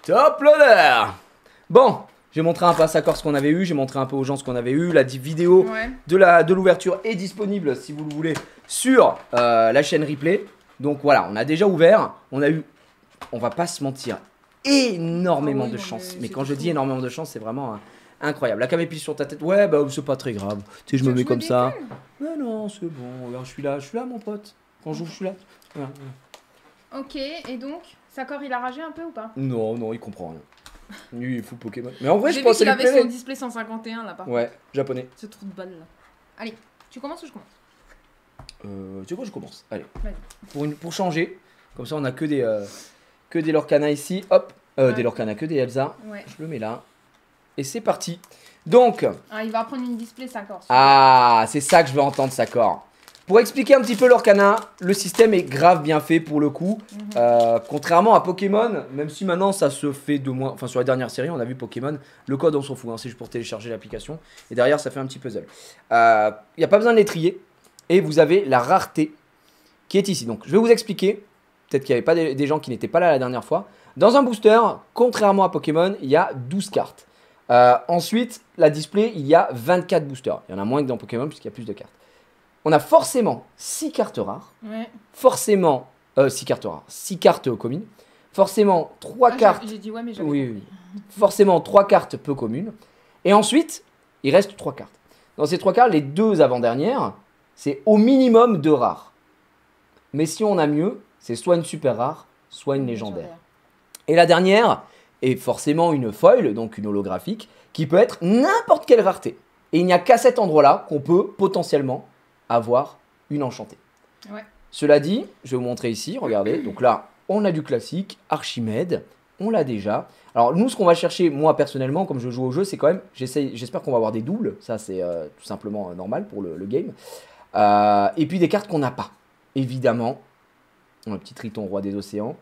Top loader. Bon, j'ai montré un peu à Sakor ce qu'on avait eu, j'ai montré un peu aux gens ce qu'on avait eu. La vidéo de l'ouverture est disponible si vous le voulez sur la chaîne replay. Donc voilà, on a déjà ouvert, on a eu, on va pas se mentir, énormément de chance. Mais quand je dis énormément de chance, c'est vraiment incroyable. La caméra sur ta tête, ouais, bah c'est pas très grave. Tu sais, je me mets comme ça. Mais non, c'est bon, regarde, je suis là, mon pote. Quand j'ouvre, je suis là. Voilà. Ok, et donc, Sakor, il a ragé un peu ou pas? Non, il comprend rien. Lui, il fout Pokémon. Mais en vrai, je pense pense qu'il avait son display 151 là, par ouais, japonais. Ce trou de balle là. Allez, tu commences ou je commence? Tu sais quoi, je commence. Allez. Pour changer, comme ça, on a que des Lorcana ici. Hop, des Lorcana, que des Elsa. Ouais. Je le mets là. Et c'est parti. Donc. Ah, il va prendre une display Sakor. Ah, c'est ça que je veux entendre, Sakor. Pour expliquer un petit peu l'Orcana, le système est grave bien fait pour le coup. Contrairement à Pokémon, même si maintenant ça se fait de moins. Enfin, sur la dernière série, on a vu Pokémon. Le code, on s'en fout. Hein, c'est juste pour télécharger l'application. Et derrière, ça fait un petit puzzle. Il n'y a pas besoin de les trier. Et vous avez la rareté qui est ici. Donc, je vais vous expliquer. Peut-être qu'il n'y avait pas des gens qui n'étaient pas là la dernière fois. Dans un booster, contrairement à Pokémon, il y a 12 cartes. Ensuite, la display, il y a 24 boosters. Il y en a moins que dans Pokémon puisqu'il y a plus de cartes. On a forcément 6 cartes rares. Ouais. Forcément 6 cartes rares. 6 cartes communes. Forcément 3 cartes. J'ai dit ouais, mais j'avais oui. Forcément 3 cartes peu communes. Et ensuite, il reste 3 cartes. Dans ces 3 cartes, les 2 avant-dernières, c'est au minimum 2 rares. Mais si on a mieux, c'est soit une super rare, soit une légendaire. Et la dernière est forcément une foil, donc une holographique, qui peut être n'importe quelle rareté. Et il n'y a qu'à cet endroit-là qu'on peut potentiellement avoir une enchantée. Ouais. Cela dit, je vais vous montrer ici, regardez. Donc là, on a du classique, Archimède, on l'a déjà. Alors nous, ce qu'on va chercher, moi personnellement, comme je joue au jeu, c'est quand même, j'espère qu'on va avoir des doubles. Ça, c'est tout simplement normal pour le game. Et puis des cartes qu'on n'a pas. Évidemment, un petit Triton, roi des océans,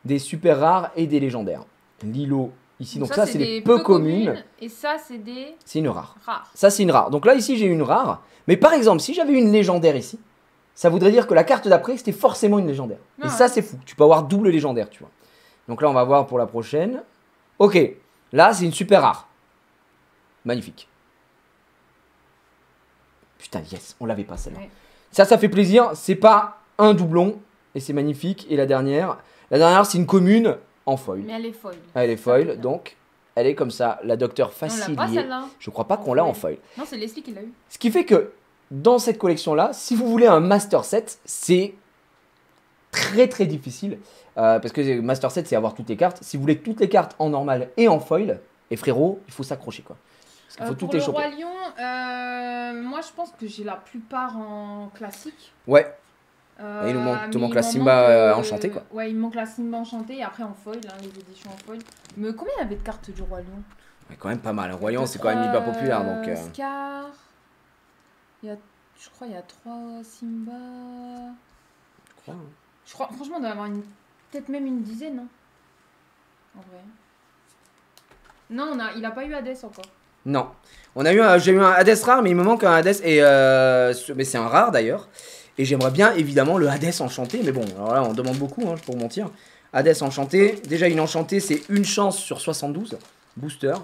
des super rares et des légendaires. Lilo, ici, donc ça c'est des peu communes. Et ça, c'est des... C'est une rare. Ça, c'est une rare. Donc là, ici, j'ai une rare. Mais par exemple, si j'avais une légendaire ici, ça voudrait dire que la carte d'après, c'était forcément une légendaire. Et ça, c'est fou. Tu peux avoir double légendaire, tu vois. Donc là, on va voir pour la prochaine. Ok. Là, c'est une super rare. Magnifique. Putain, yes. On l'avait pas, celle-là. Ouais. Ça fait plaisir. C'est pas un doublon. Et c'est magnifique. Et la dernière, c'est une commune en foil. Mais elle est foil. Elle est foil, donc... Elle est comme ça, la docteur Facilier. On l'a pas celle-là. Je crois pas qu'on l'a en foil. Non, c'est Leslie qui l'a eu. Ce qui fait que dans cette collection-là, si vous voulez un Master Set, c'est très très difficile. Parce que Master Set, c'est avoir toutes les cartes. Si vous voulez toutes les cartes en normal et en foil, et frérot, il faut s'accrocher quoi. Parce qu'il faut toutes les choper. Pour le Roi Lion, moi je pense que j'ai la plupart en classique. Ouais. Et il te manque la Simba enchantée quoi. Ouais, il me manque la Simba enchantée et après en foil, hein, les éditions en foil. Mais combien il y avait de cartes du Roi Lion? Ouais, quand même pas mal. Le Roi Lion c'est quand même hyper populaire donc. Scar. Je crois il y a 3 Simba. Je crois. Hein. Je crois franchement on doit avoir peut-être même une dizaine. Hein. En vrai. Non, il a pas eu Hades encore. Non. J'ai eu un Hades rare mais il me manque un Hades et mais c'est un rare d'ailleurs. Et j'aimerais bien, évidemment, le Hades enchanté. Mais bon, alors là, on demande beaucoup, hein, pour mentir. Hades enchanté. Déjà, une enchantée, c'est une chance sur 72. Booster.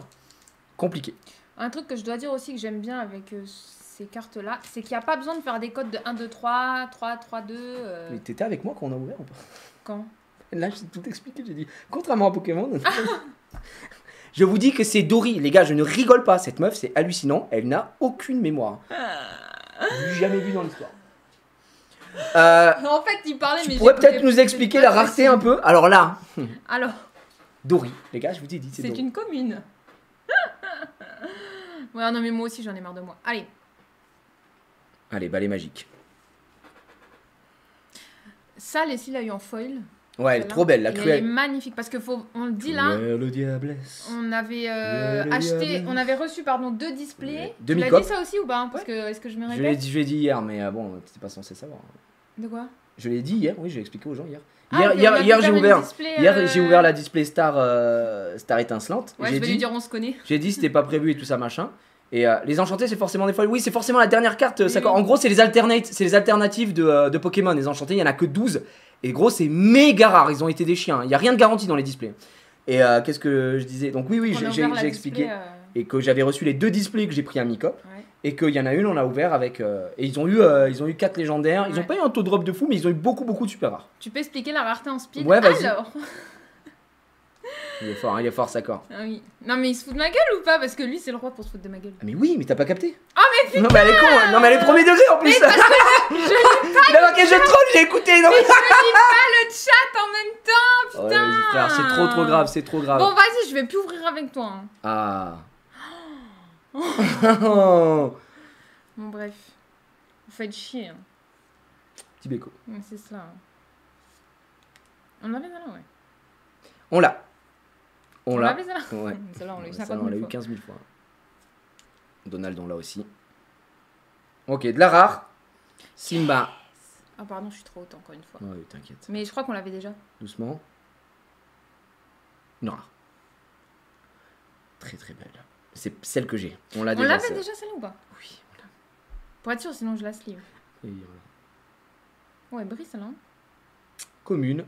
Compliqué. Un truc que je dois dire aussi que j'aime bien avec ces cartes-là, c'est qu'il n'y a pas besoin de faire des codes de 1, 2, 3, 3, 3, 2. Mais t'étais avec moi quand on a ouvert ou pas? Quand? Là, je t'ai tout expliqué. J'ai dit, contrairement à Pokémon... Je vous dis que c'est Dory. Les gars, je ne rigole pas. Cette meuf, c'est hallucinant. Elle n'a aucune mémoire. Jamais vu dans l'histoire. En fait, il parlait, mais tu pourrais peut-être nous expliquer la rareté un peu. Alors là, alors Dory, les gars, je vous ai dit, c'est une commune. Ouais, non, mais moi aussi, j'en ai marre de moi. Allez, balai magique. Ça, Leslie l'a eu en foil. Ouais, elle est trop belle, la cruelle. Elle est magnifique parce que on le dit là. Le diablesse. On avait on avait reçu 2 displays. Tu l'as dit ça aussi ou pas? Parce que est-ce que je me répète? Je l'ai dit hier, mais bon, t'étais pas censé savoir. De quoi? Je l'ai dit hier, oui, je l'ai expliqué aux gens hier. Hier, j'ai ouvert la display Star étincelante. Ouais, je vais lui dire on se connaît. J'ai dit c'était pas prévu et tout ça machin. Et les enchantés c'est forcément des foils. Oui, c'est forcément la dernière carte. En gros, c'est les alternatives de Pokémon. Les enchantés, il y en a que 12. Et gros, c'est méga rare. Ils ont été des chiens. Il y a rien de garanti dans les displays. Et qu'est-ce que je disais? Donc oui, On a j'ai ouvert la expliqué. display, Et que j'avais reçu les 2 displays que j'ai pris à Micop. ouais. Et qu'il y en a une, on a ouvert avec. Et ils ont eu 4 légendaires. Ils ont Ouais. pas eu un taux de drop de fou, mais ils ont eu beaucoup de super rares. Tu peux expliquer la rareté en speed? Ouais, vas-y. Alors. Il est fort, Sakor. Ah oui. Non mais il se fout de ma gueule ou pas? Parce que lui c'est le roi pour se foutre de ma gueule. Ah, mais oui, mais t'as pas capté. Oh mais putain! Non, mais elle est con. Non, mais elle est premier degré en plus. Mais parce que Il a marqué je troll, j'ai écouté. Non, je lis pas le chat en même temps, Ouais, putain! vas-y, frère, c'est trop grave, c'est trop grave. Bon vas-y, je vais plus ouvrir avec toi. Hein. Ah. Bon bref. Vous faites chier. Hein. Petit béco. Ouais, c'est ça. Hein. On l'avait là, ouais. On l'a. On l'a. l'avait là. Ouais. Celle-là, on l'a eu Ça, 50 on 000 l'a eu fois. 15 000 fois. Donald, on l'a aussi. Ok, de la rare. Simba. Ah pardon, je suis trop haute encore une fois. Ouais, t'inquiète. Mais je crois qu'on l'avait déjà. Doucement. Une rare. Très très belle. C'est celle que j'ai. On l'a On déjà. l'avait celle. déjà celle-là ou pas? Oui, on l'a. Pour être sûr, sinon je la sleeve. Et voilà. Ouais, brise celle-là. Hein. Commune.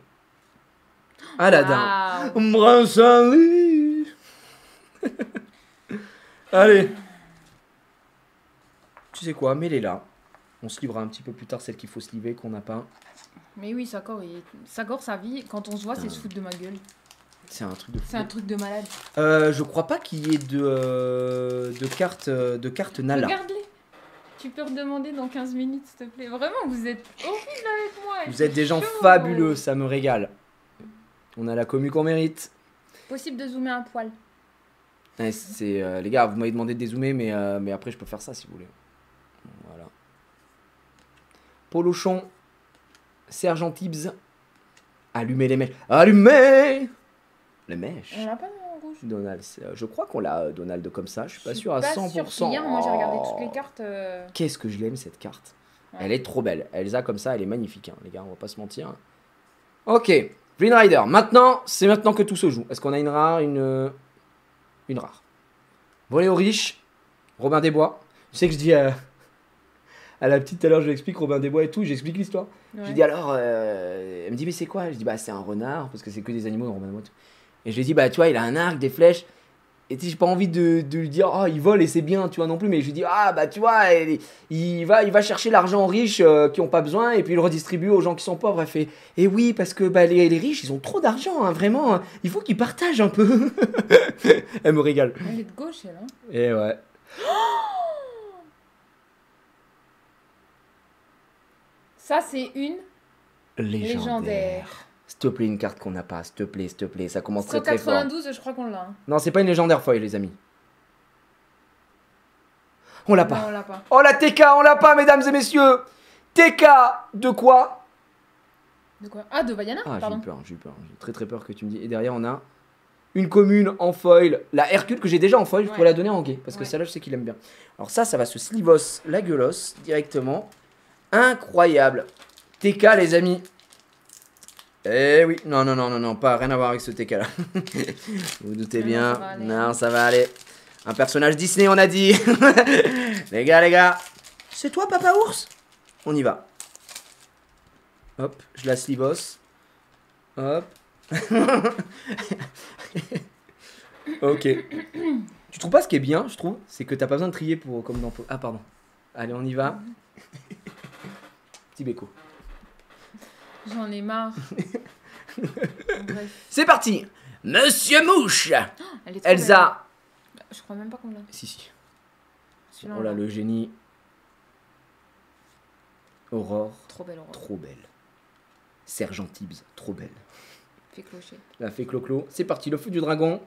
Aladdin. Waouh. Brasserie. Allez. Tu sais quoi, mets-les là. On se livrera un petit peu plus tard celle qu'il faut se livrer, qu'on n'a pas. Mais oui, Sakor, sa vie, quand on se voit, c'est se foutre de ma gueule. C'est un truc de fou. C'est un truc de malade. Je crois pas qu'il y ait de cartes Nala. Regarde-les. Tu peux redemander dans 15 minutes, s'il te plaît. Vraiment, vous êtes horrible avec moi. Vous êtes des gens chaud. fabuleux, ça me régale. On a la commu qu'on mérite. Possible de zoomer un poil. Ouais, les gars, vous m'avez demandé de dézoomer, mais après je peux faire ça si vous voulez. Voilà. Polochon, Sergent Tibbs, allumez les mèches. Allumez les mèches. On l'a pas en rouge. Donald, je crois qu'on l'a Donald comme ça, je suis pas suis sûr à pas 100%. sûre. Hier, moi j'ai regardé Oh. toutes les cartes. Qu'est-ce que je l'aime cette carte. Ouais. Elle est trop belle. Elsa comme ça, elle est magnifique, hein, les gars, on va pas se mentir. Ok, Green Rider. Maintenant, c'est maintenant que tout se joue. Est-ce qu'on a une rare, une rare. Voler aux riches, Robin des Bois. Tu sais que je dis à la petite tout à l'heure, je lui explique Robin des Bois et tout, j'explique l'histoire. Ouais. Je lui dis alors, elle me dit mais c'est quoi? Je dis bah c'est un renard, parce que c'est que des animaux dans Robin des Bois. Et je lui dis bah tu vois, il a un arc, des flèches. Et tu sais, j'ai pas envie de lui dire oh il vole et c'est bien, tu vois non plus, mais je lui dis ah bah tu vois, il va chercher l'argent aux riches qui ont pas besoin et puis il le redistribue aux gens qui sont pauvres. Elle fait et oui parce que bah les riches ils ont trop d'argent, hein, vraiment, hein, il faut qu'ils partagent un peu. Elle me régale. Elle est de gauche, elle. Hein. Et ouais. Ça, c'est une légendaire. S'il te plaît, une carte qu'on n'a pas, s'il te plaît, ça commence très très fort. 192, je crois qu'on l'a. Hein. Non, c'est pas une légendaire foil, les amis. On l'a Non, pas. on l'a pas. Oh la TK, on l'a pas, mesdames et messieurs. TK de quoi? De quoi? Ah, de Vaiana, Ah, pardon. j'ai eu peur. J'ai très peur que tu me dis. Et derrière, on a une commune en foil. La Hercule que j'ai déjà en foil, je Ouais. pourrais la donner en gay. Parce que Ouais. celle-là, je sais qu'il aime bien. Alors ça va se slivos la gueulos directement. Incroyable. TK, les amis. Eh oui, non, pas rien à voir avec ce TK là. Vous vous doutez Non, bien. ça va aller. Non, ça va aller. Un personnage Disney, on a dit. Les gars. C'est toi, Papa Ours? On y va. Hop, je la slivos. Hop. Ok. Tu trouves pas ce qui est bien, je trouve? C'est que t'as pas besoin de trier pour comme dans... Ah, pardon. Allez, on y va. Petit béco. J'en ai marre. Bref. C'est parti. Monsieur Mouche. Elle est trop Elsa. belle. Je crois même pas qu'on l'a. Si. Celui-là, Oh on là, l'a. le génie. Aurore. Trop belle, Aurore. Trop belle. Sergent Tibbs. Trop belle. Fait clocher. La fée Clo-Clo. C'est parti, le feu du dragon.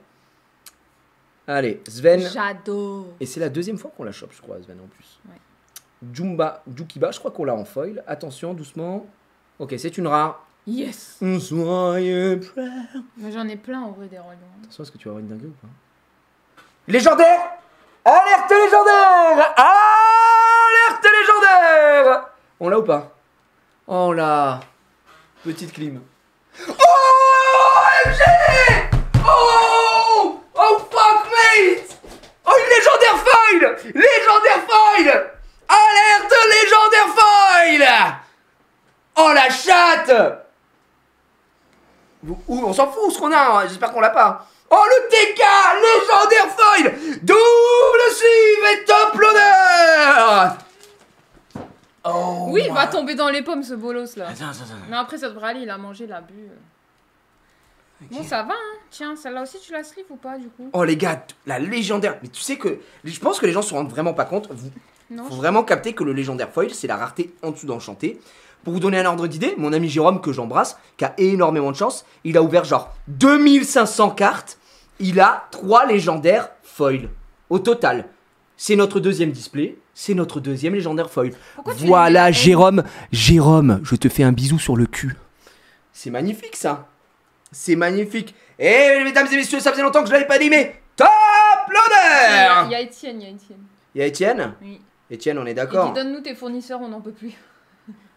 Allez, Sven. J'adore. Et c'est la deuxième fois qu'on la chope, je crois, Sven en plus. Ouais. Jukiba, je crois qu'on l'a en foil. Attention, doucement. Ok, c'est une rare. Yes. Soyez prêts. Mais j'en ai plein en vrai des royaumes. Attention, est-ce que tu vas avoir une dinguerie ou pas? Légendaire. Alerte légendaire. Alerte légendaire. On l'a ou pas? Oh, on l'a. Petite clim. Oh, MG. Oh, oh fuck mate. Oh, une légendaire foil. Légendaire foil. Alerte légendaire foil. Oh la chatte. Où on s'en fout ce qu'on a, hein. J'espère qu'on l'a pas. Oh, le TK légendaire foil, double sleeve et top loader. Oh, Oui, il va tomber dans les pommes ce bolos là. Attends. Mais après, ça devrait aller, il a mangé, il a bu. Bon, ça va, hein. Tiens, celle-là aussi, tu la sleeve ou pas, du coup? Oh les gars, la légendaire. Mais tu sais que, je pense que les gens se rendent vraiment pas compte. Non, Faut vraiment capter que le légendaire foil, c'est la rareté en dessous d'enchanté. Pour vous donner un ordre d'idée, mon ami Jérôme, que j'embrasse, qui a énormément de chance, il a ouvert genre 2500 cartes. Il a 3 légendaires foil au total. C'est notre deuxième display, c'est notre deuxième légendaire foil. Pourquoi tu Voilà, les mets Jérôme, je te fais un bisou sur le cul. C'est magnifique ça. C'est magnifique. Et mesdames et messieurs, ça faisait longtemps que je l'avais pas dit, mais top loader. Il y a Étienne, Il y a Étienne. Oui. Étienne, on est Il d'accord. dit donne-nous tes fournisseurs, on n'en peut plus.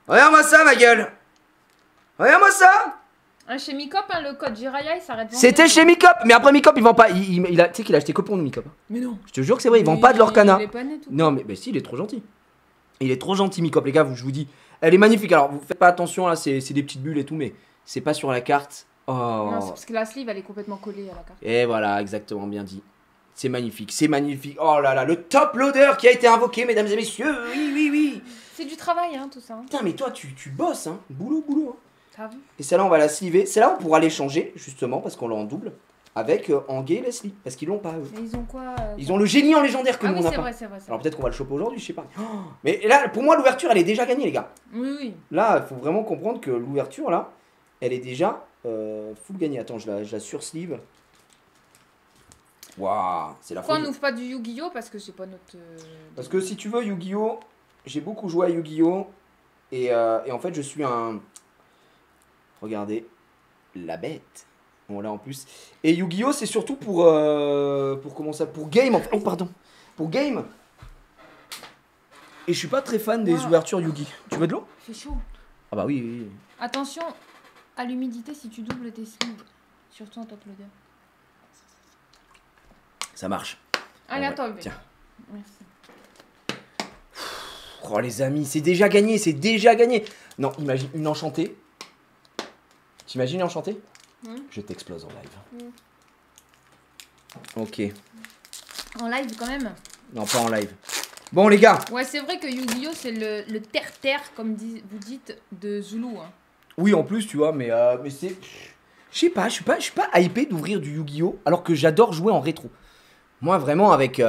Regarde-moi ça, ma gueule. Regarde-moi ça. Chez Micop, hein, le code Jiraya, il s'arrête. C'était chez Micop, mais après Micop, il vend pas. Tu sais qu'il a acheté que pour nous, Micop. Mais non. Je te jure que c'est vrai, il vend pas de l'Orcana. Il est pas net, tout. Non, mais si, il est trop gentil. Il est trop gentil, Micop, les gars, je vous dis. Elle est magnifique. Alors, vous faites pas attention, là, c'est des petites bulles et tout, mais c'est pas sur la carte. Oh. Non, c'est parce que la sleeve, elle est complètement collée à la carte. Et voilà, exactement, bien dit. C'est magnifique, c'est magnifique. Oh là là, le top loader qui a été invoqué, mesdames et messieurs. Oui. C'est du travail, hein, tout ça. Putain, mais toi, tu bosses, hein. Boulot. Hein. T'as vu? Et celle-là, on va la sliver. Celle-là, on pourra l'échanger, justement, parce qu'on l'a en double, avec Anguet et Leslie. Parce qu'ils l'ont pas, eux. Mais ils ont quoi Ils ont le génie en légendaire que Ah nous, oui, on n'a c'est pas. vrai, c'est vrai. Alors peut-être qu'on va le choper aujourd'hui, je sais pas. Oh, mais là, pour moi, l'ouverture, elle est déjà gagnée, les gars. Oui. Là, il faut vraiment comprendre que l'ouverture, là, elle est déjà full gagnée. Attends, je la sursleeve. Waouh, c'est la Pourquoi on folie. n'ouvre pas du Yu-Gi-Oh? Parce que c'est pas notre. Parce que si tu veux, Yu-Gi-Oh! J'ai beaucoup joué à Yu-Gi-Oh! Et en fait, je suis un. Regardez, la bête. Bon, là en plus. Et Yu-Gi-Oh! C'est surtout pour. Comment ça? Pour game. Oh, pardon. Pour game. Et je suis pas très fan des Wow. ouvertures Yu-Gi. Tu veux de l'eau? C'est chaud. Ah bah oui. Attention à l'humidité si tu doubles tes sleeves. Surtout en top loader. Ça marche. Allez, Ouais, attends, bébé. tiens. Merci. Oh les amis, c'est déjà gagné, c'est déjà gagné. Non, imagine une enchantée. T'imagines une enchantée? Je t'explose en live. Ok. En live quand même. Non, pas en live. Bon les gars. Ouais, c'est vrai que Yu-Gi-Oh! C'est le terre-terre, comme vous dites, de Zulu. Hein. Oui, en plus, tu vois, mais c'est. Je sais pas, je suis pas hypé d'ouvrir du Yu-Gi-Oh! Alors que j'adore jouer en rétro. Moi, vraiment, avec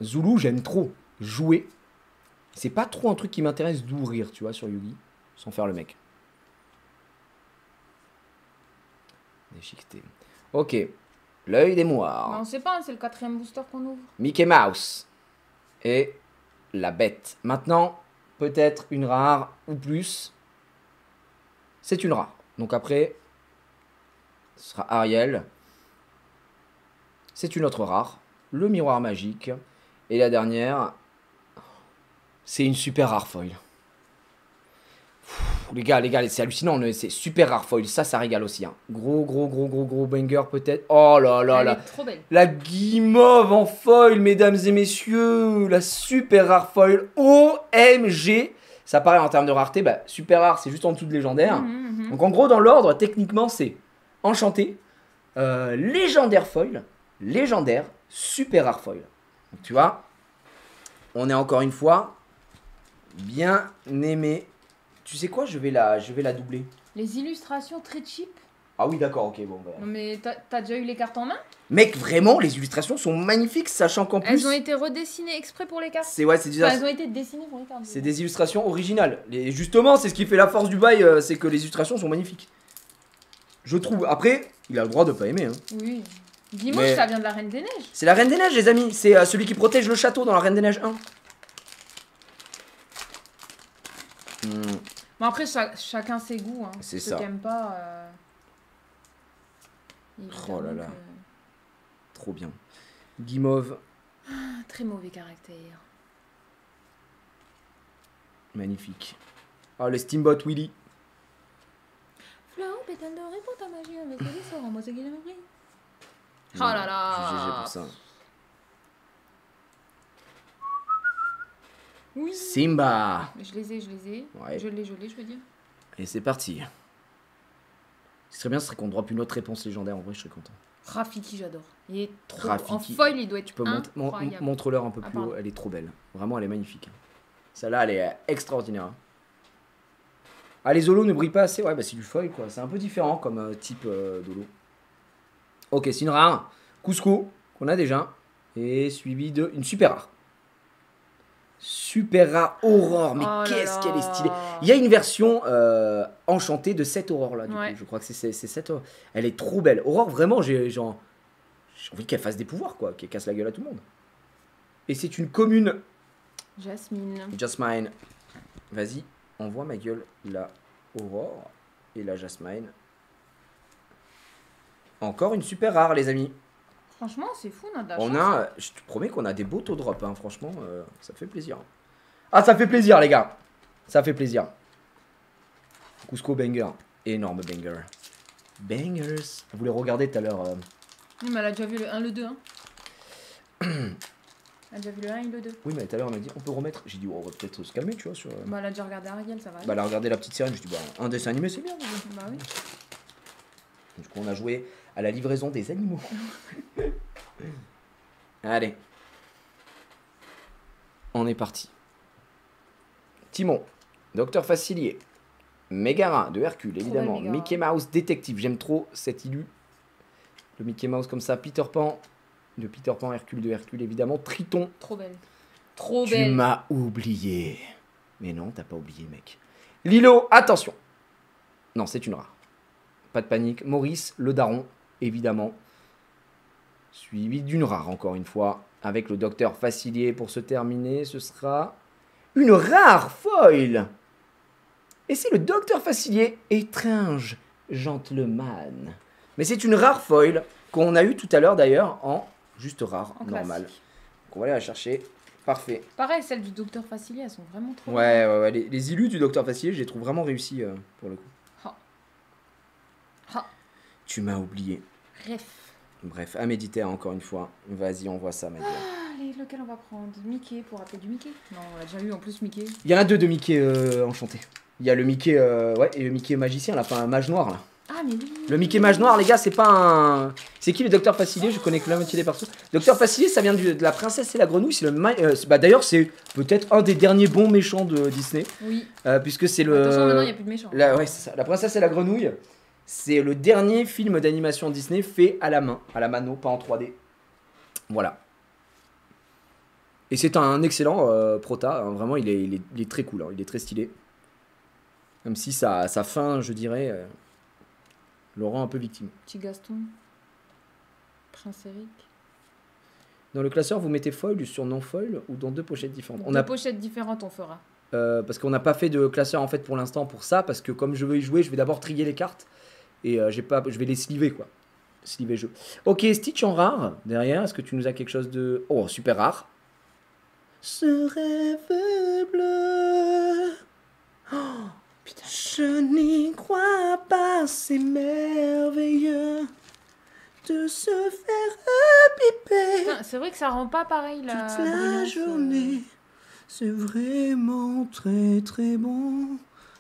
Zulu, j'aime trop jouer. C'est pas trop un truc qui m'intéresse d'ouvrir, tu vois, sur Yu-Gi. Sans faire le mec. Déchiqueté. Ok. L'œil des Mais moires. on sait pas, hein, c'est le 4e booster qu'on ouvre. Mickey Mouse. Et la bête. Maintenant, peut-être une rare ou plus. C'est une rare. Donc après, ce sera Ariel. C'est une autre rare. Le miroir magique. Et la dernière, c'est une super rare foil. Les gars, c'est hallucinant. C'est super rare foil. Ça régale aussi. Hein. Gros banger peut-être. Oh là là Elle là. est trop belle. La guimauve en foil, mesdames et messieurs. La super rare foil. OMG. Ça paraît en termes de rareté. Bah, super rare, c'est juste en dessous de légendaire. Donc en gros, dans l'ordre, techniquement, c'est enchanté, légendaire foil, légendaire, super rare foil. Donc tu vois, on est encore une fois bien aimé. Tu sais quoi, je vais la doubler. Les illustrations très cheap. Ah oui, d'accord, ok, bon. Bah. Non, mais t'as déjà eu les cartes en main? Mec, vraiment, les illustrations sont magnifiques, sachant qu'en plus. Elles ont été redessinées exprès pour les cartes. C'est des, Enfin, elles ont été dessinées pour les cartes. c'est des illustrations originales. Justement, c'est ce qui fait la force du bail, c'est que les illustrations sont magnifiques. Je trouve. Après, il a le droit de pas aimer. Hein. Oui. Guimauve, Mais- ça vient de la Reine des Neiges. C'est la Reine des Neiges, les amis. C'est celui qui protège le château dans la Reine des Neiges 1. Bon, après, chacun ses goûts. Hein. C'est Ceux ça. qui aiment pas. Oh là là. évidemment Trop bien. Guimauve, Très mauvais caractère. magnifique. Oh, le Steamboat Willy. Flow, pétale dorée pour ta magie avec les sorts. Moi, c'est qui l'a pris. Oh Non, là là. je suis GG pour ça. Oui. Simba. Je les ai. Ouais. Je l'ai, je veux dire. Et c'est parti. Ce serait bien, ce serait qu'on drop une autre réponse légendaire. En vrai, je serais content. Rafiki, j'adore. Il est trop. Rafiki. En foil, il doit être Tu peux incroyable. montre-leur un peu plus pardon. haut. Elle est trop belle. Vraiment, elle est magnifique. Celle-là, elle est extraordinaire. Hein. Ah, les holos ne brillent pas assez. Ouais, bah c'est du foil, quoi. C'est un peu différent comme type d'holo. Ok, c'est une rare. Cusco, qu'on a déjà. Et suivi de une super rare. Super rare Aurore. Mais Oh là qu'est-ce qu'elle est là. stylée. Il y a une version enchantée de cette Aurore là. Du Ouais. coup. Je crois que c'est cette Aurore. Elle est trop belle. Aurore, vraiment, j'ai envie qu'elle fasse des pouvoirs, quoi. Qu'elle casse la gueule à tout le monde. Et c'est une commune. Jasmine. Jasmine. Vas-y, envoie ma gueule la Aurore et la Jasmine. Encore une super rare, les amis. Franchement, c'est fou, on a de la On chance. a, je te promets qu'on a des beaux taux de drop, hein. Franchement, ça fait plaisir. Ah, ça fait plaisir, les gars. Ça fait plaisir. Cusco banger. Énorme banger. Bangers. Vous les regardez tout à l'heure. Oui, mais elle a déjà vu le 1, le 2. Hein. Elle a déjà vu le 1 et le 2. Oui, mais tout à l'heure, on a dit on peut remettre. J'ai dit, oh, on va peut-être se calmer, tu vois. Sur, Bah, elle a déjà regardé Ariel, ça va. Bah, elle a regardé la petite série. Je dis, bah, un dessin animé, c'est bien. Bah oui. Du coup, on a joué à la livraison des animaux. Allez. On est parti. Timon, Docteur Facilier, Mégara de Hercule, évidemment. Mégara. Mickey Mouse Détective, j'aime trop cet illu. Le Mickey Mouse comme ça, Peter Pan, de Peter Pan, Hercule de Hercule, évidemment. Triton, Trop belle. Trop tu belle. m'as oublié. Mais non, t'as pas oublié, mec. Lilo, attention. Non, c'est une rare. Pas de panique. Maurice, le daron, évidemment. Suivi d'une rare, encore une fois. Avec le docteur Facilier pour se terminer, ce sera une rare foil. Et c'est le docteur Facilier, étrange gentleman. Mais c'est une rare foil qu'on a eu tout à l'heure d'ailleurs en juste rare, En normal. classique. Donc on va aller la chercher. Parfait. Pareil, celles du docteur Facilier, elles sont vraiment trop Ouais, ouais, ouais. Les illus du docteur Facilier, je les trouve vraiment réussis pour le coup. Ah. Ah. Tu m'as oublié. Bref. Bref, à méditer encore une fois. Vas-y, on voit ça, ma gueule. Allez, lequel on va prendre? Mickey, pour rappeler du Mickey? Non, on a déjà eu en plus Mickey. Il y en a deux de Mickey enchantés. Il y a le Mickey, ouais, et le Mickey magicien, là, pas un mage noir, là. Ah, mais oui. Le Mickey mage noir, les gars, c'est pas un... C'est qui le docteur Facilier? Je connais que la moitié des persos. Docteur Facilier, ça vient de la princesse et la grenouille. C'est le bah, d'ailleurs, c'est peut-être un des derniers bons méchants de Disney. Oui. Puisque c'est le... Attention, maintenant, il n'y a plus de méchants. Ouais, c'est ça. La princesse et la grenouille, c'est le dernier film d'animation Disney fait à la main. À la mano, pas en 3D. Voilà. Et c'est un excellent prota. Hein. Vraiment, il est très cool. Hein. Il est très stylé. Même si sa fin, je dirais, le rend un peu victime. Petit Gaston. Prince Eric. Dans le classeur, vous mettez foil sur non foil ou dans deux pochettes différentes? Deux pochettes différentes, on fera. Parce qu'on n'a pas fait de classeur en fait pour l'instant pour ça. Parce que comme je veux y jouer, je vais d'abord trier les cartes. Et je vais les sliver quoi. Sliver jeu. Ok, Stitch en rare. Derrière, est-ce que tu nous as quelque chose de... Oh, super rare. Ce rêve bleu. Oh, putain. Je n'y crois pas, c'est merveilleux de se faire piper Putain, c'est vrai que ça rend pas pareil la toute la brillance, journée. C'est vraiment très très bon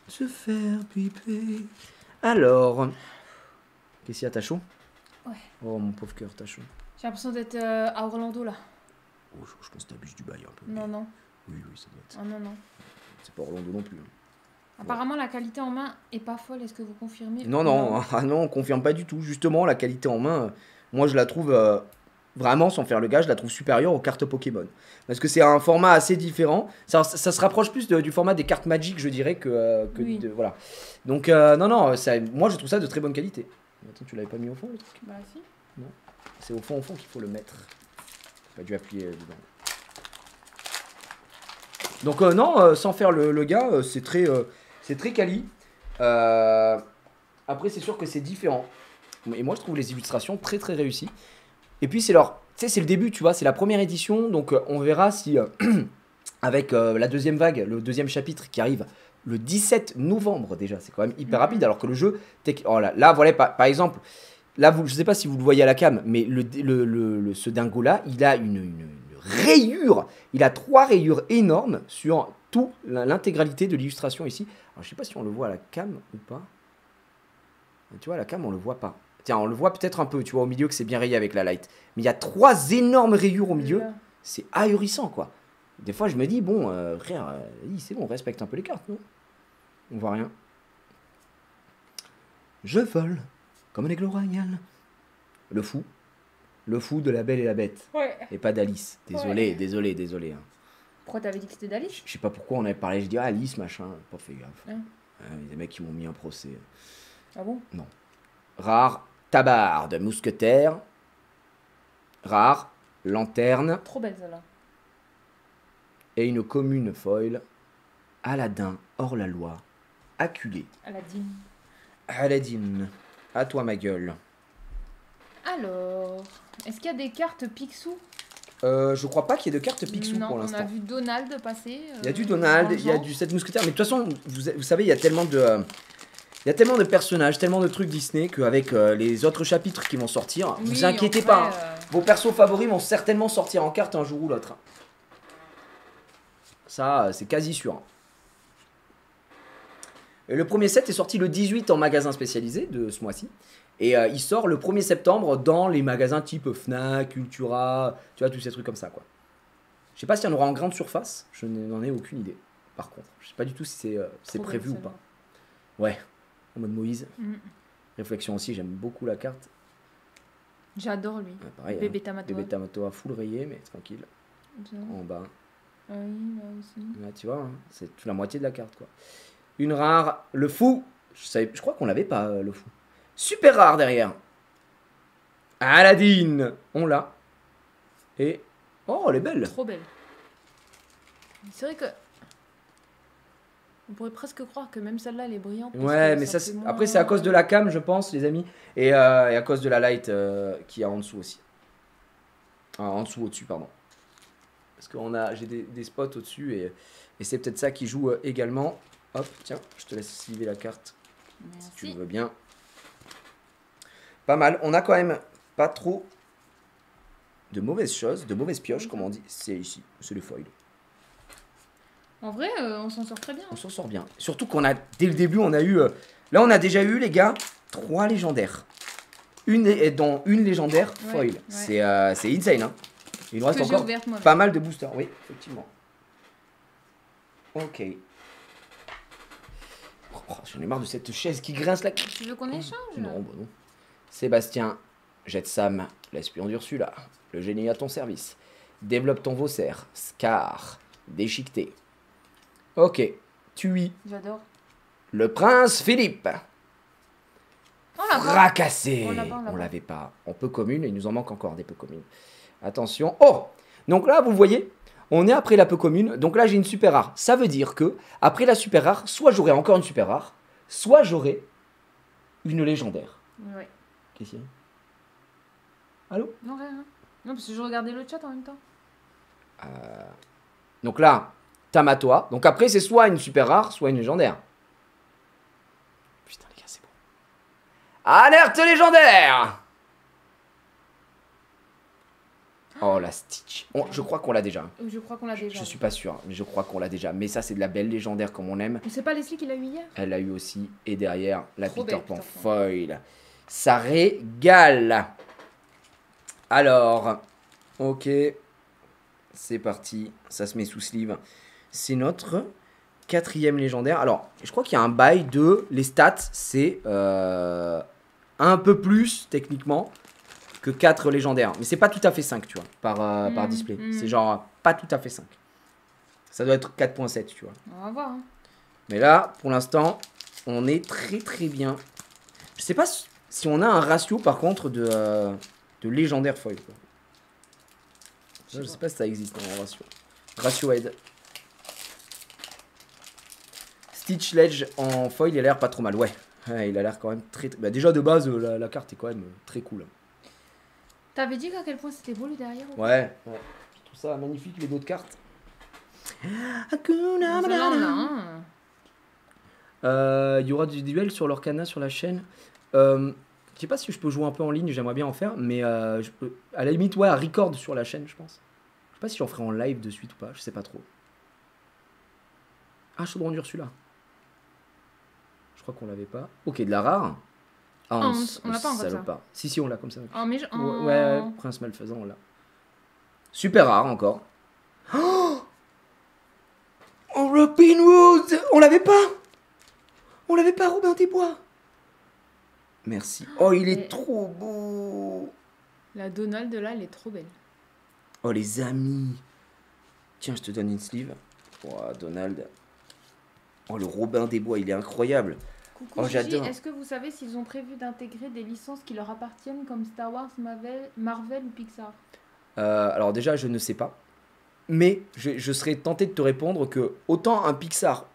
de se faire piper. Alors, qu'est-ce qu'il y a, t'as chaud? Ouais. Oh mon pauvre cœur, t'as chaud. J'ai l'impression d'être à Orlando là. Oh, je pense que t'abuses du bail un peu. Non, non. Oui, ça doit être. Ah non, non. C'est pas Orlando non plus. Hein. Apparemment, la qualité en main est pas folle. Est-ce que vous confirmez? Non, ah non, on confirme pas du tout. Justement, la qualité en main, moi je la trouve vraiment, sans faire le gars, je la trouve supérieure aux cartes Pokémon. Parce que c'est un format assez différent. Ça se rapproche plus du format des cartes Magic, je dirais, que Oui. voilà. Donc, non, moi je trouve ça de très bonne qualité. Attends, tu l'avais pas mis au fond le truc? Bah si. C'est au fond qu'il faut le mettre. J'ai pas dû appuyer dedans. Donc, non, sans faire le gars, c'est très quali. Après, c'est sûr que c'est différent. Et moi, je trouve les illustrations très très réussies. Et puis, tu sais, c'est le début, tu vois, c'est la première édition. Donc, on verra si, avec la deuxième vague, le deuxième chapitre qui arrive le 17 novembre déjà, c'est quand même hyper rapide. Alors que le jeu, oh là, voilà, par exemple, là, je sais pas si vous le voyez à la cam, mais ce dingo-là, il a une rayure. Il a 3 rayures énormes sur toute l'intégralité de l'illustration ici. Alors, je sais pas si on le voit à la cam ou pas. Tu vois, la cam, on le voit pas. Tiens, on le voit peut-être un peu, tu vois, au milieu, que c'est bien rayé avec la light. Mais il y a 3 énormes rayures au milieu. Là. C'est ahurissant, quoi. Des fois, je me dis, bon, frère, c'est bon, respecte un peu les cartes, non? On voit rien. Je vole, comme un aigle royal. Le fou. Le fou de la Belle et la Bête. Ouais. Et pas d'Alice. Désolé, Ouais. désolé. Hein. Pourquoi t'avais dit que c'était d'Alice? Je sais pas pourquoi on avait parlé, je dis Alice, machin. Pas fait gaffe. Hein. Des mecs qui m'ont mis un procès. Ah bon? Rare, tabarde, mousquetaire. Rare, lanterne. Trop belle celle-là. Et une commune foil. Aladdin, hors la loi. Acculé. Aladdin. Aladdin. À toi, ma gueule. Alors, est-ce qu'il y a des cartes Picsou? Je crois pas qu'il y ait de cartes Picsou Non, pour on a l'instant. vu Donald passer. Il y a du Donald, il y a Jean. du 7 mousquetaires, mais de toute façon, vous savez, il y a tellement de. Il y a tellement de personnages, tellement de trucs Disney qu'avec les autres chapitres qui vont sortir, Oui, vous inquiétez en pas, vrai, hein. Vos persos favoris vont certainement sortir en carte un jour ou l'autre. Ça, c'est quasi sûr. Et le premier set est sorti le 18 en magasin spécialisé de ce mois-ci. Et il sort le 1er septembre dans les magasins type Fnac, Cultura, tu vois, tous ces trucs comme ça, quoi. Je sais pas s'il y en aura en grande surface, je n'en ai aucune idée. Par contre, je sais pas du tout si c'est Trop prévu belle, ou pas. celle-là. Ouais, en mode Moïse. Mm. Réflexion aussi, j'aime beaucoup la carte. J'adore lui. Ouais, pareil, Bébé hein. Tamatoa. Bébé Tamatoa full rayé, mais tranquille. Ça. En bas. Ah oui, là aussi. Là, tu vois, hein, c'est toute la moitié de la carte, quoi. Une rare, le fou. Je crois qu'on l'avait pas, le fou. Super rare derrière. Aladdin, on l'a. Et oh, elle est belle. Trop belle. C'est vrai que. On pourrait presque croire que même celle-là, elle est brillante. parce Ouais, que mais ça, fait après moins- c'est à cause de la cam, je pense, les amis, et à cause de la light qui est en dessous aussi. Ah, en dessous, au-dessus, pardon. Parce que j'ai des spots au-dessus et c'est peut-être ça qui joue également. Hop, tiens, je te laisse sliver la carte si tu le Merci. veux bien. Pas mal. On a quand même pas trop de mauvaises choses, de mauvaises pioches, comme on dit. C'est ici, c'est le foil. En vrai, on s'en sort très bien. On s'en sort bien. Surtout qu'on a, dès le début, on a eu... là, on a déjà eu, les gars, 3 légendaires. Dont une légendaire Ouais, foil. ouais. C'est insane, hein. Il nous reste Que j'ai encore ouverte moi. pas mal de boosters. Oui, effectivement. Ok. Oh, j'en ai marre de cette chaise qui grince là. Tu veux qu'on échange? Non, bah non. Sébastien, jette Sam, l'espion d'Ursula. Le génie à ton service. Développe ton Vaucer. Scar. Déchiqueté. Ok. Tui. J'adore. Le prince Philippe. On l'a pas. Fracassé. On l'a pas, on l'a On pas. l'avait pas. En peu commune, et il nous en manque encore des peu communes. Attention. Oh! Donc là, vous voyez, on est après la peu commune. Donc là, j'ai une super rare. Ça veut dire que, après la super rare, soit j'aurai encore une super rare, soit j'aurai une légendaire. Ouais. Qu'est-ce qu'il y a? Allô? Non, rien. Non, parce que je regardais le chat en même temps. Donc là, Tamatoa. Donc après, c'est soit une super rare, soit une légendaire. Putain, les gars, c'est bon. Alerte légendaire! Oh, la Stitch. Je crois qu'on l'a déjà. Je crois qu'on l'a déjà. Je suis pas sûr, mais je crois qu'on l'a déjà. Mais ça, c'est de la belle légendaire comme on aime. Mais c'est pas Leslie qui l'a eu hier? Elle l'a eu aussi. Et derrière, la Trop Peter belle, Pan Peter Pan. foil. Ça régale. Alors, ok. C'est parti. Ça se met sous sleeve. C'est notre 4e légendaire. Alors, je crois qu'il y a un bail de... Les stats, c'est un peu plus, techniquement, que 4 légendaires. Mais c'est pas tout à fait 5, tu vois, par display. C'est genre pas tout à fait 5. Ça doit être 4.7, tu vois. On va voir. Hein. Mais là, pour l'instant, on est très très bien. Je sais pas si on a un ratio, par contre, de légendaire foil, quoi. Je sais pas si ça existe en ratio. Ratio head. Stitch Ledge en foil, il a l'air pas trop mal. Ouais, il a l'air quand même très... Bah, déjà, de base, la carte est quand même très cool. T'avais dit à quel point c'était beau le derrière? Ouais. Je trouve ça magnifique, les d'autres cartes. Celle-là, on a un. Il y aura du duel sur l'Orcana sur la chaîne. Je sais pas si je peux jouer un peu en ligne, j'aimerais bien en faire, mais je peux, à la limite, ouais, à record sur la chaîne, je pense. Je sais pas si j'en ferai en live de suite ou pas, je sais pas trop. Ah, Chaudron d'Ursula. Je crois qu'on l'avait pas. Ok, de la rare. Hans, On l'a pas encore, ça. salopard. Si, on l'a comme ça. Oh, mais Ouais, Prince Malfaisant, on l'a. Super rare encore. Oh, Robin Hood. On l'avait pas. Robin des Bois. Merci. Oh, il est trop beau. La Donald, là, elle est trop belle. Oh, les amis. Tiens, je te donne une sleeve. Oh, Donald. Oh, le Robin des Bois, il est incroyable. Coucou, Oh, Gigi, j'adore. est-ce que vous savez s'ils ont prévu d'intégrer des licences qui leur appartiennent comme Star Wars, Marvel ou Pixar? Alors déjà, je ne sais pas. Mais je serais tenté de te répondre que autant un Pixar,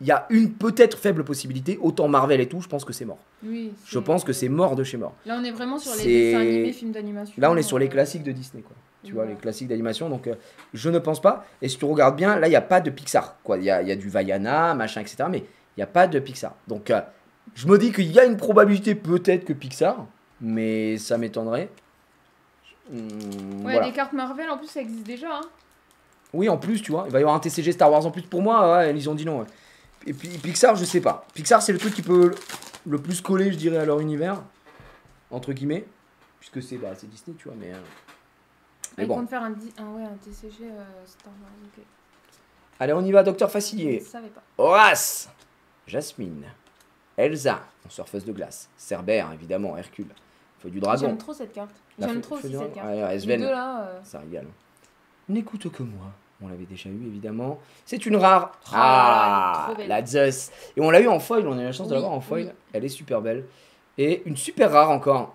il y a une peut-être faible possibilité, autant Marvel et tout, je pense que c'est mort. Oui. Je pense que c'est mort de chez mort. Là, on est vraiment sur les C'est- dessins animés, films d'animation. Là, on est sur les classiques de Disney, quoi. Tu vois, Ouais. les classiques d'animation. Donc, je ne pense pas. Et si tu regardes bien, là, il n'y a pas de Pixar, quoi. Il y a du Vaiana, machin, etc. Mais il n'y a pas de Pixar. Donc, je me dis qu'il y a une probabilité peut-être que Pixar, mais ça m'étonnerait. Ouais, Voilà. les cartes Marvel, en plus, ça existe déjà. Hein. Oui, en plus, tu vois, il va y avoir un TCG Star Wars en plus pour moi. Ouais, ils ont dit non. Ouais. Et puis Pixar, je sais pas. Pixar, c'est le truc qui peut le plus coller, je dirais, à leur univers, entre guillemets, puisque c'est Disney, tu vois. Mais Ils bon. comptent faire un TCG Star Wars, ok. Allez, on y va, Docteur Je Facilier. ne savais pas. Horace, Jasmine, Elsa, en surfeuse de glace, Cerbère, évidemment, Hercule, Feu du dragon. J'aime trop cette carte. J'aime trop aussi cette carte. Ouais, Les Sven, deux là. ça régale. N'écoute que moi. On l'avait déjà eu, évidemment. C'est une rare. Oh là là, elle est trop belle. La Zeus. Et on l'a eu en foil, on a eu la chance de Oui, l'avoir en foil. oui. Elle est super belle. Et une super rare encore.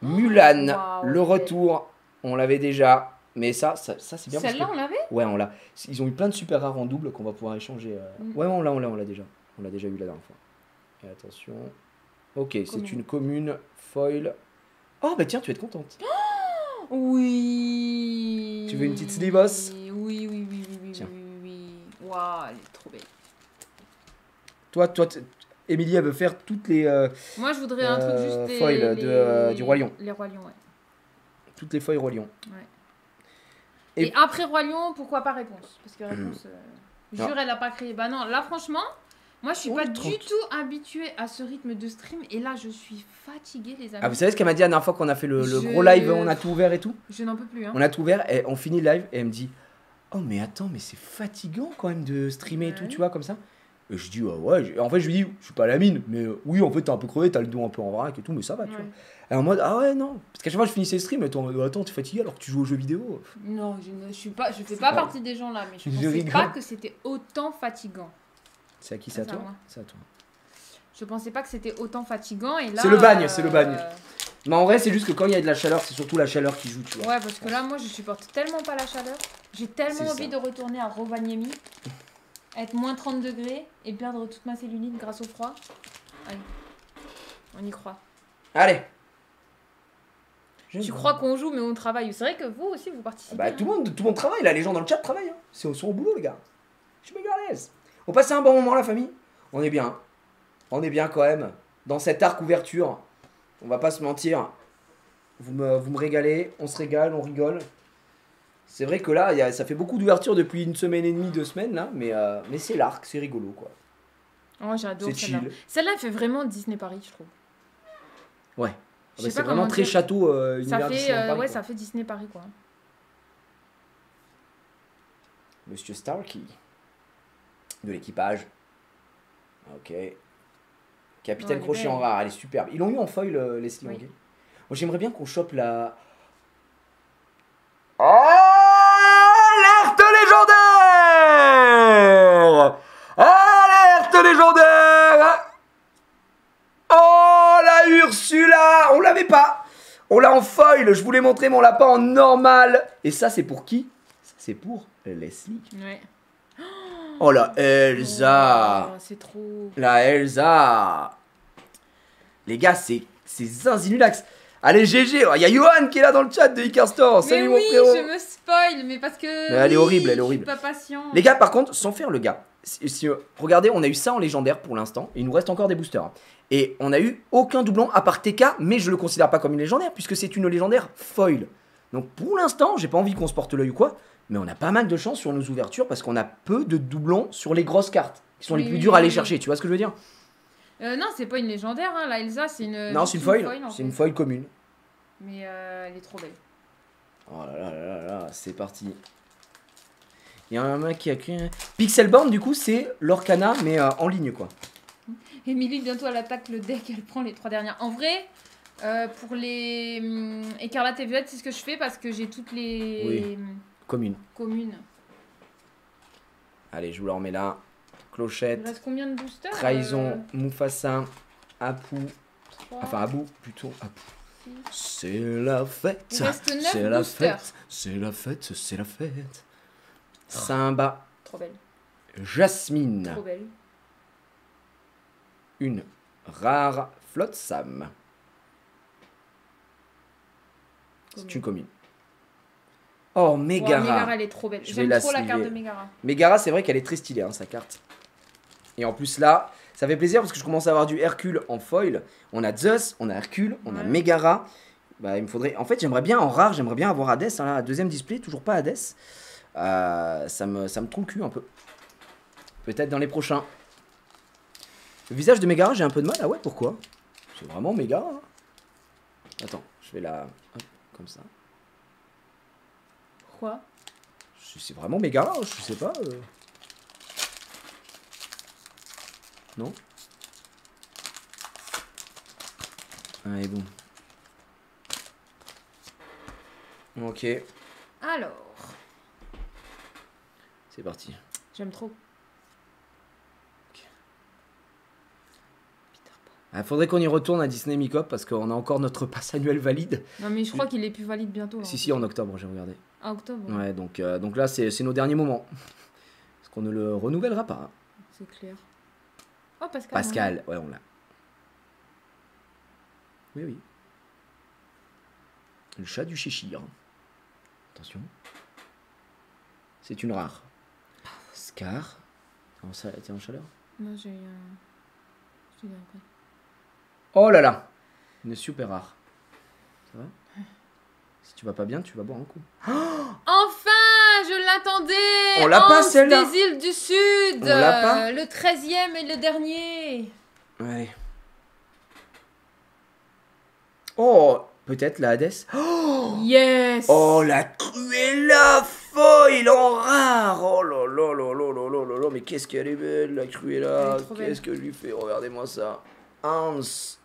Mulan, Waouh, le ok. retour. On l'avait déjà. Mais ça c'est bien parce Celle-là, que... on l'avait? Ouais, on l'a. Ils ont eu plein de super rares en double qu'on va pouvoir échanger. Mm. Ouais, on l'a déjà. On l'a déjà eu la dernière fois. Et attention. Ok, c'est Commune. une commune foil. Oh, bah tiens, tu vas être contente. Oui. Tu veux une petite Slivos? Oui. Tiens. Oui. Waouh, elle est trop belle. Toi, Émilie, elle veut faire toutes les, Moi, je voudrais un truc juste des... foil du Roi Lion. Les Rois Lions, ouais. Toutes les foils Roi Lion. Et Et- après Roi Lion, pourquoi pas Réponse? Parce que Réponse, Non. jure, elle a pas créé. Bah non, là, franchement, moi, je suis Oh, pas tranquille. du tout habituée à ce rythme de stream. Et là, je suis fatiguée, les amis. Ah, vous savez ce qu'elle m'a dit la dernière fois qu'on a fait le Je- gros live, on a tout ouvert et tout? Je n'en peux plus, hein. On a tout ouvert et on finit le live et elle me dit: oh, mais attends, mais c'est fatigant quand même de streamer et tout, Ouais. tu vois, comme ça. Et je dis: ah ouais. En fait, je lui dis: je suis pas à la mine, mais oui, en fait, t'es un peu crevé, t'as le dos un peu en vrac et tout, mais ça va, tu Ouais. vois. Et en mode: ah ouais, non. Parce qu'à chaque fois, je finissais le stream et toi, en mode: attends, t'es fatigué alors que tu joues aux jeux vidéo. Non, je fais pas Ouais. partie des gens là, mais je Je pensais rigole. pas que c'était autant fatigant. C'est à qui? C'est à C'est à toi? moi. C'est à toi. Je pensais pas que c'était autant fatigant et là. C'est le bagne, c'est le bagne. Mais en vrai, c'est juste que quand il y a de la chaleur, c'est surtout la chaleur qui joue, tu vois. Ouais, parce que là, moi, je supporte tellement pas la chaleur. J'ai tellement C'est envie ça. de retourner à Rovaniemi, être moins 30 degrés et perdre toute ma cellulite grâce au froid. Allez, on y croit. Allez. Tu crois qu'on joue, mais on travaille. C'est vrai que vous aussi, vous participez. Bah, hein. tout le monde travaille, là, les gens dans le chat travaillent. Hein. Ils sont au boulot, les gars. Je suis méga à l'aise. On passe un bon moment, la famille. On est bien. On est bien quand même. Dans cet arc ouverture. On va pas se mentir. Vous me régalez. On se régale, on rigole. C'est vrai que là, ça fait beaucoup d'ouverture depuis une semaine et demie, 2 semaines, là. Mais c'est l'arc, c'est rigolo, quoi. Oh, j'adore C'est celle-là. chill. Celle-là, elle fait vraiment Disney Paris, je trouve. Ouais. Je Bah, sais c'est pas vraiment comment très dire. château Ça univers fait, Disneyland Paris, ouais, quoi. ça fait Disney Paris, quoi. Monsieur Starkey. De l'équipage. Ok. Capitaine Oh, elle est Crochet en belle. rare, elle est superbe. Ils l'ont eu en foil, Leslie. Oui. ok. Moi, j'aimerais bien qu'on chope la. Oh, l'alerte légendaire! Alerte légendaire! Oh, la Ursula! On l'avait pas! On l'a en foil, je vous l'ai montré, mais on l'a pas en normal. Et ça, c'est pour qui? Ça, c'est pour Leslie. Ouais. Oh, la Elsa! Oh, c'est trop. La Elsa! Les gars, c'est Zinzinulax. Allez, GG! Il y a Johan qui est là dans le chat de Icar Store. Mais Salut oui, mon frérot! je me spoil, mais parce que. Mais elle est oui, horrible, elle est je horrible. suis pas patient. Les gars, par contre, sans faire le gars, regardez, on a eu ça en légendaire pour l'instant. Il nous reste encore des boosters. Et on a eu aucun doublon à part TK, mais je le considère pas comme une légendaire puisque c'est une légendaire foil. Donc pour l'instant, j'ai pas envie qu'on se porte l'œil ou quoi, mais on a pas mal de chance sur nos ouvertures parce qu'on a peu de doublons sur les grosses cartes qui sont les Oui, plus oui, dures à aller oui. chercher. Tu vois ce que je veux dire? Non, c'est pas une légendaire, hein. La Elsa, c'est une. Non, c'est une foil. en C'est fait. une foil commune. Mais elle est trop belle. Oh là là là là là, c'est parti. Il y a un mec qui a créé. Pixelborn, du coup, c'est l'Orcana, mais en ligne, quoi. Émilie, bientôt, elle attaque le deck, elle prend les 3 dernières. En vrai, pour les écarlate et violette, c'est ce que je fais parce que j'ai toutes les Oui. Commune. communes. Allez, je vous la remets là. Il Clochette, reste combien de boosters Trahison, Mufasa, Apu. 3, Enfin, Abu, plutôt. Apu. 6. C'est la fête. Il reste 9 C'est la boosters. fête. C'est la fête. C'est la fête. Simba, Trop belle. Jasmine. Trop belle. Une rare Flotsam. C'est une commune. Oh, Wow, Megara. Megara, elle est trop belle. Je vais J'aime la trop la carte de sliver. Megara. Megara, c'est vrai qu'elle est très stylée, hein, sa carte. Et en plus là, ça fait plaisir parce que je commence à avoir du Hercule en foil. On a Zeus, on a Hercule, on a Ouais. Megara. Bah, il me faudrait. En fait, j'aimerais bien en rare, j'aimerais bien avoir Hadès. Hein, là, deuxième display, toujours pas Hadès. Ça me trouve le cul un peu. Peut-être dans les prochains. Le visage de Megara, j'ai un peu de mal. Ah ouais, pourquoi? C'est vraiment Megara. Hein. Attends, je vais la. Hop, comme ça. Pourquoi? C'est vraiment Megara, je sais pas. Non? Allez, bon. Ok, Alors, c'est parti. j'aime trop. Ah, faudrait qu'on y retourne à Disney Micop parce qu'on a encore notre pass annuel valide. Non, mais je crois qu'il est plus valide bientôt. Là, Si, en octobre, j'ai regardé. Ah, octobre. Ouais, donc là, c'est nos derniers moments. Parce qu'on ne le renouvellera pas. C'est clair. Oh, Pascal. Pascal, ouais, on l'a. Oui, oui. Le chat du Cheshire. Attention. C'est une rare. Scar. T'es en chaleur? Moi, j'ai eu un. Je te dis après. Oh là là. Une super rare. Ça va? Si tu vas pas bien, tu vas boire un coup. Enfin, je l'attendais. On l'a pas, Hans celle-là. des îles du Sud. On l'a pas. Le 13e et le dernier. Allez. Oh, peut-être la Hadès. Yes. Oh, la Cruella foil en rare. Oh là là là là là là là là. Mais qu'est-ce qu'elle est belle, la Cruella. Elle est trop belle. Qu'est-ce que je lui fais? Regardez-moi ça. Hans.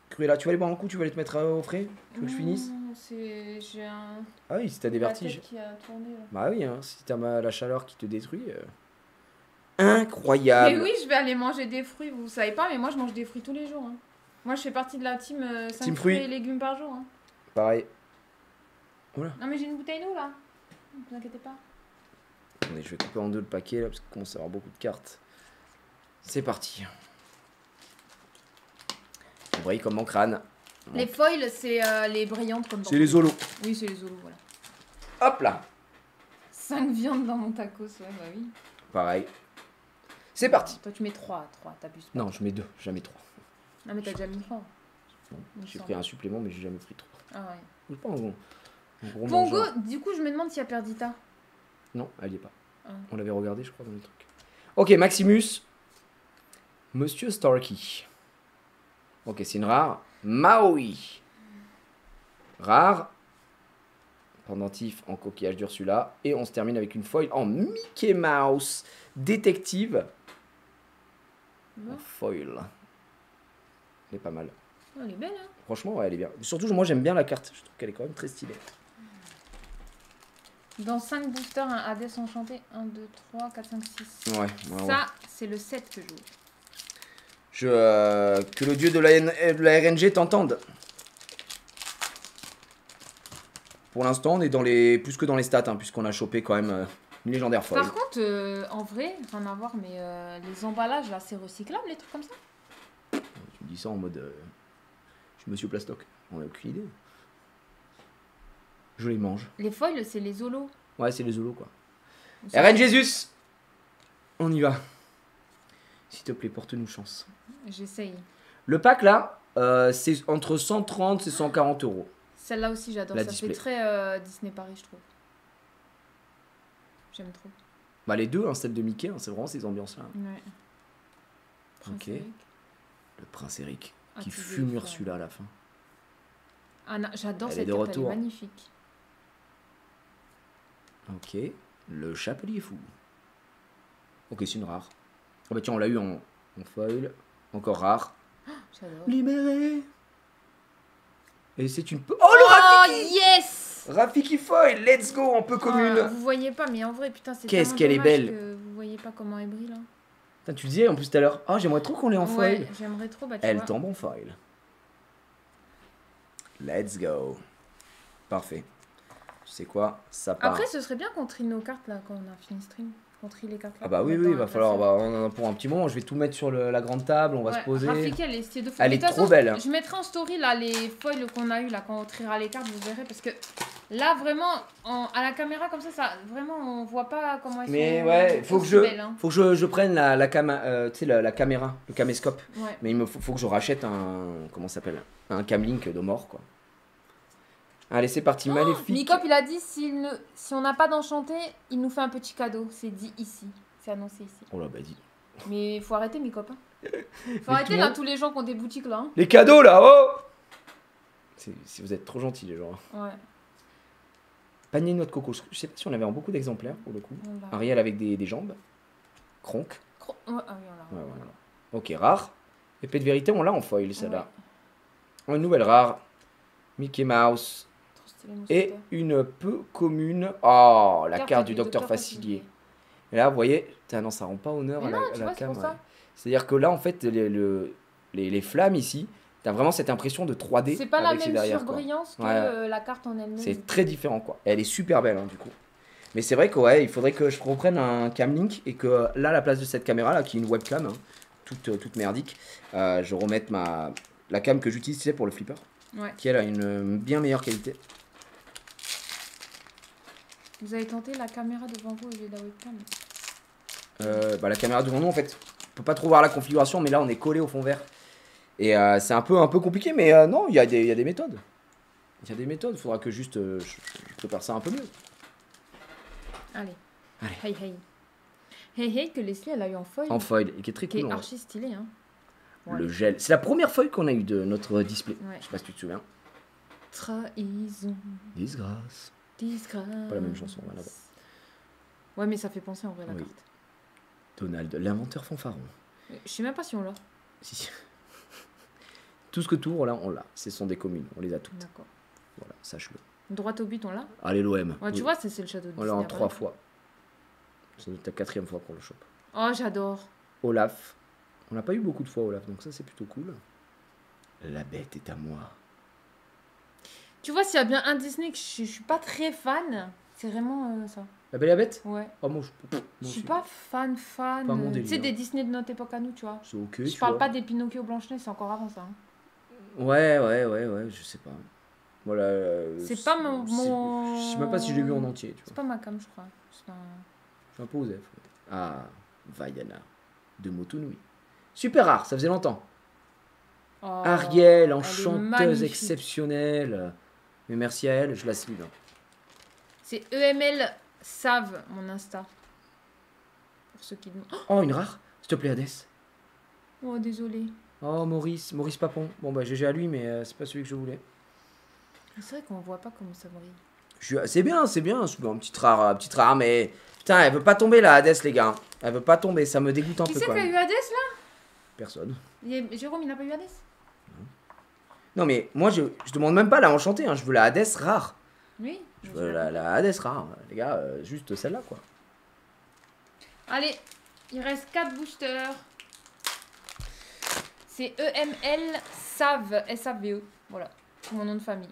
Cruella, tu vas aller boire un coup? Tu vas aller te mettre au frais? Tu veux que je finisse? Non, j'ai un. Ah oui, si t'as des la vertiges. tête qui a tourné, là. Bah oui, hein, si t'as la chaleur qui te détruit. Incroyable. Mais oui, je vais aller manger des fruits. Vous savez pas, mais moi, je mange des fruits tous les jours. Hein. Moi, je fais partie de la team 5 Team fruits fruits. et légumes par jour. Hein. Pareil. Non, mais j'ai une bouteille d'eau, là. Ne vous inquiétez pas. Attendez, je vais couper en deux le paquet là parce qu'on commence à avoir beaucoup de cartes. C'est parti. On brille comme mon crâne. Les foils, c'est les brillantes comme dans. C'est les holos. Oui, c'est les holos, voilà. Hop là. 5 viandes dans mon tacos, ouais, bah oui. Pareil. C'est parti. Toi, tu mets 3, t'abuses pas. Non, je mets deux, jamais trois. Non, mais t'as déjà mis 3. Non, Il me j'ai semble. pris un supplément, mais j'ai jamais pris trois. Ah ouais. Je suis pas un gros Pongo, mangeur. du coup, je me demande s'il y a Perdita. Non, elle y est pas. Ah. On l'avait regardé, je crois, dans les trucs. Ok, Maximus. Monsieur Starkey. Ok, c'est une rare. Maui. Rare. Pendentif en coquillage d'Ursula. Et on se termine avec une foil en Mickey Mouse. Détective. Bon. En foil. Elle est pas mal. Oh, elle est belle, hein. Franchement, ouais, elle est bien. Surtout, moi, j'aime bien la carte. Je trouve qu'elle est quand même très stylée. Dans 5 boosters, un Hades enchanté. 1, 2, 3, 4, 5, 6. Ouais, ouais, ouais. Ça, c'est le 7 que j'ouvre. Que le dieu de la RNG t'entende. Pour l'instant, on est dans les plus que dans les stats, hein, puisqu'on a chopé quand même une légendaire folle. Par contre, en vrai, rien à voir, mais les emballages, là, c'est recyclable, les trucs comme ça? Tu me dis ça en mode... je suis monsieur Plastoc. On n'a aucune idée. Je les mange. Les foils, c'est les holos. Ouais, c'est les holos, quoi. C'est- RN Jésus. On y va. S'il te plaît, porte-nous chance. J'essaye. Le pack, là, c'est entre 130 et 140 euros. Celle-là aussi, j'adore. La Ça display. fait très Disney Paris, je trouve. J'aime trop. Bah, les deux, hein, celle de Mickey, hein, c'est vraiment ces ambiances-là. Ouais. Ok. Prince Eric. Le prince Eric, Ah, qui tu fume veux, Ursula à la fin. Ah, non, j'adore Elle cette est de carte, retour. elle est magnifique. Ok, le chapelier fou. Ok, c'est une rare. Ah bah tiens, on l'a eu en foil. Encore rare. J'adore. Libéré. Et c'est une... Oh, le Rafiki yes. Rafiki foil, let's go, en peu commune. Ah, vous voyez pas, mais en vrai, putain, c'est Qu'est-ce tellement qu'elle est dommage belle. que vous voyez pas comment elle brille, là. Putain, tu le disais en plus tout à l'heure. Oh, j'aimerais trop qu'on l'ait en foil. Ouais, j'aimerais trop, bah tu Elle vois. tombe en foil. Let's go. Parfait. Tu sais quoi? Ça part. Après, ce serait bien qu'on trie nos cartes, là, quand on a fini stream. Qu'on trie les cartes, là. Ah bah qu'on oui, mette oui, dans il va la falloir... classeur. Bah, on en a pour un petit moment. Je vais tout mettre sur la grande table. On va se poser. Rafiki, elle est stylée de fou. Elle Mais est de toute trop façon, belle, hein. Je mettrai en story, là, les foils qu'on a eu là, quand on triera les cartes, vous verrez. Parce que là, vraiment, à la caméra, comme ça, vraiment, on voit pas comment elles Mais sont ouais, faut aussi que belles, hein. je prenne la caméra, le caméscope. Ouais. Mais faut que je rachète un... Comment ça s'appelle? Un camlink de mort, quoi. Allez, c'est parti, maléfique. Mikop, il a dit si on n'a pas d'enchanté, il nous fait un petit cadeau. C'est dit ici. C'est annoncé ici. Oh là, bah dis. Mais il faut arrêter, Mikop. Hein. Faut Mais arrêter tout là, le- tous les gens qui ont des boutiques là. Hein. Les cadeaux, là, oh si vous êtes trop gentils, les gens. Ouais. Panier de noix de coco. Je sais pas si on avait en beaucoup d'exemplaires, pour le coup. On l'a. Ariel avec des jambes. Kronk. Ouais, ah oui, on l'a. Ouais, voilà. Ok, rare. Épée de vérité, on l'a en foil, celle-là. Une nouvelle rare. Mickey Mouse. Trop stylé, Et mousquetaire. une peu commune. Oh, la carte du docteur docteur Facilier. Et là, vous voyez, putain, non, ça rend pas honneur Mais à non, la tu vois, c'est cam. pour ça. C'est-à-dire que là, en fait, les flammes ici, t'as vraiment cette impression de 3D. C'est pas la avec ces même derrière, quoi. surbrillance que Ouais. la carte en elle-même. C'est très différent, quoi. Elle est super belle, hein, du coup. Mais c'est vrai que ouais, il faudrait que je reprenne un camlink et que là, à la place de cette caméra là, qui est une webcam, hein, toute merdique, je remette la cam que j'utilise, tu sais, pour le flipper, Ouais. qui elle a une bien meilleure qualité. Vous avez tenté la caméra devant vous au lieu de la webcam. Bah, la caméra devant nous, en fait, on peut pas trop voir la configuration, mais là, on est collé au fond vert. Et c'est un peu compliqué, mais non, il y a des méthodes. Il y a des méthodes, il faudra que juste je prépare ça un peu mieux. Allez. Allez. Hey hey. Hey hey que Leslie elle a eu en foil. En foil, et qui est très Qui cool. est en archi stylé hein. Bon, Le allez. gel. C'est la première feuille qu'on a eu de notre display. Ouais. Je sais pas si tu te souviens. Trahison. Disgrâce. Disgrâce. Pas la même chanson, là-bas. Ouais mais ça fait penser en vrai la Oui. carte. Donald, l'inventeur fanfaron. Je sais même pas si on l'a. Si, si. Tout ce que tu ouvres là, on l'a. Ce sont des communes, on les a toutes. D'accord. Voilà, sache-le. Droite au but on l'a. Allez, l'OM. Ouais tu vois c'est le château de On l'a en Disney, 3 voilà. fois. C'est ta 4e fois qu'on le chope. Oh j'adore. Olaf. On n'a pas eu beaucoup de fois Olaf, donc ça c'est plutôt cool. La bête est à moi. Tu vois s'il y a bien un Disney que je suis pas très fan, c'est vraiment ça. La belle et la bête. Ouais. Oh, moi, Je suis pas fan. Pas mon Tu sais délire. des Disney de notre époque à nous tu vois. C'est ok. Je tu parle vois. pas des Pinocchio Blanche-Neige, c'est encore avant ça. Hein. Ouais, je sais pas. Voilà. C'est pas mon- Je sais même pas si je l'ai vu en entier, tu C'est vois. pas ma cam je crois. C'est un- Je suis un peu osef. Ouais. Ah, Vaiana. De Motunui. Super rare, ça faisait longtemps. Oh, Ariel, en elle est chanteuse magnifique. exceptionnelle. Mais merci à elle, je la suis. Hein. C'est EML Save, mon Insta. Pour ceux qui demandent. Oh, une rare. S'il te plaît, Hadès. Oh, désolé. Oh, Maurice Papon. Bon, bah, GG à lui, mais c'est pas celui que je voulais. C'est vrai qu'on voit pas comment ça brille. C'est bien. C'est un petit rare, mais. Putain, elle veut pas tomber là, Hadès, les gars. Elle veut pas tomber, ça me dégoûte un Qui peu c'est quand qui a même. eu Hades là Personne. Jérôme, il n'a pas eu Hades. Non, mais moi, je demande même pas la enchantée, hein. Je veux la Hadès rare. Oui. Je veux la Hadès rare. Les gars, juste celle-là, quoi. Allez, il reste 4 boosters. C'est EML Save, S-A-V-E. Voilà, c'est mon nom de famille.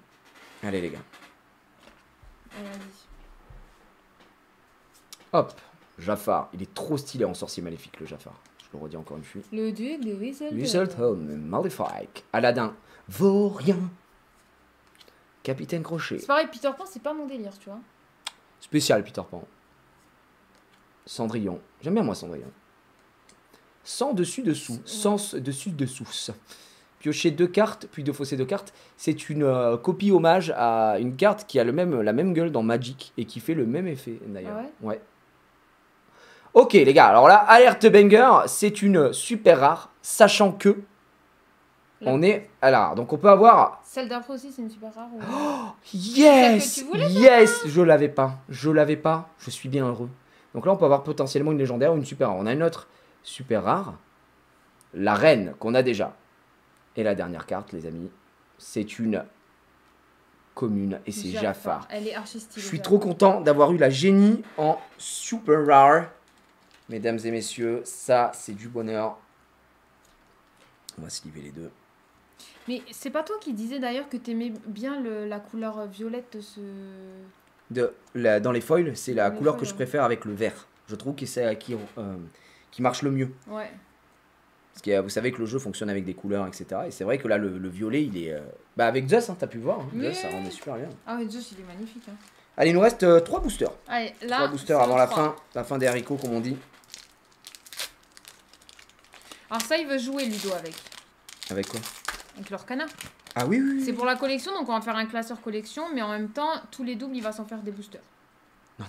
Allez, les gars. Allez, vas-y. Hop, Jafar. Il est trop stylé en sorcier maléfique, le Jafar. Je le redis encore une fois. Le duc de Whistledown. Whistledown, Maléfique. Aladdin, Vaurien. Capitaine Crochet. C'est pareil, Peter Pan, c'est pas mon délire, tu vois. Spécial Peter Pan. Cendrillon. J'aime bien moi Cendrillon. Sans dessus-dessous. Sans dessus-dessous. Piocher 2 cartes, puis défausser 2 cartes. C'est une copie hommage à une carte qui a la même gueule dans Magic et qui fait le même effet d'ailleurs. Ah ouais. Ok les gars, alors là, alerte banger, c'est une super rare, sachant que On est... Alors, donc on peut avoir... Celle d'après aussi, c'est une super rare. Ou... Yes! Celle que tu voulais, Yes! Je l'avais pas. Je l'avais pas. Je suis bien heureux. Donc là, on peut avoir potentiellement une légendaire ou une super rare. On a une autre super rare. La reine qu'on a déjà. Et la dernière carte, les amis, c'est une commune et c'est Jafar. Elle est archi stylée. Je suis trop content d'avoir eu la génie en super rare. Mesdames et messieurs, ça, c'est du bonheur. On va sliver les deux. Mais c'est pas toi qui disais d'ailleurs que t'aimais bien la couleur violette de ce... Dans les foils, c'est la Dans les couleur foils, que je ouais. préfère avec le vert. Je trouve que c'est qui marche le mieux. Ouais. Parce que vous savez que le jeu fonctionne avec des couleurs, etc. Et c'est vrai que là, le violet, il est... Bah avec Zeus, hein, t'as pu voir. Hein. Oui. Zeus, ça rendait super bien. Ah oui, Zeus, il est magnifique. Hein. Allez, il nous reste 3 boosters. Allez, là, 3 boosters c'est avant le la 3. fin des haricots, comme on dit. Alors ça, il veut jouer Ludo avec. Avec quoi? Avec l'Orcana. Ah oui, oui, oui. C'est pour la collection, donc on va faire un classeur collection, mais en même temps, tous les doubles, il va s'en faire des boosters. Non.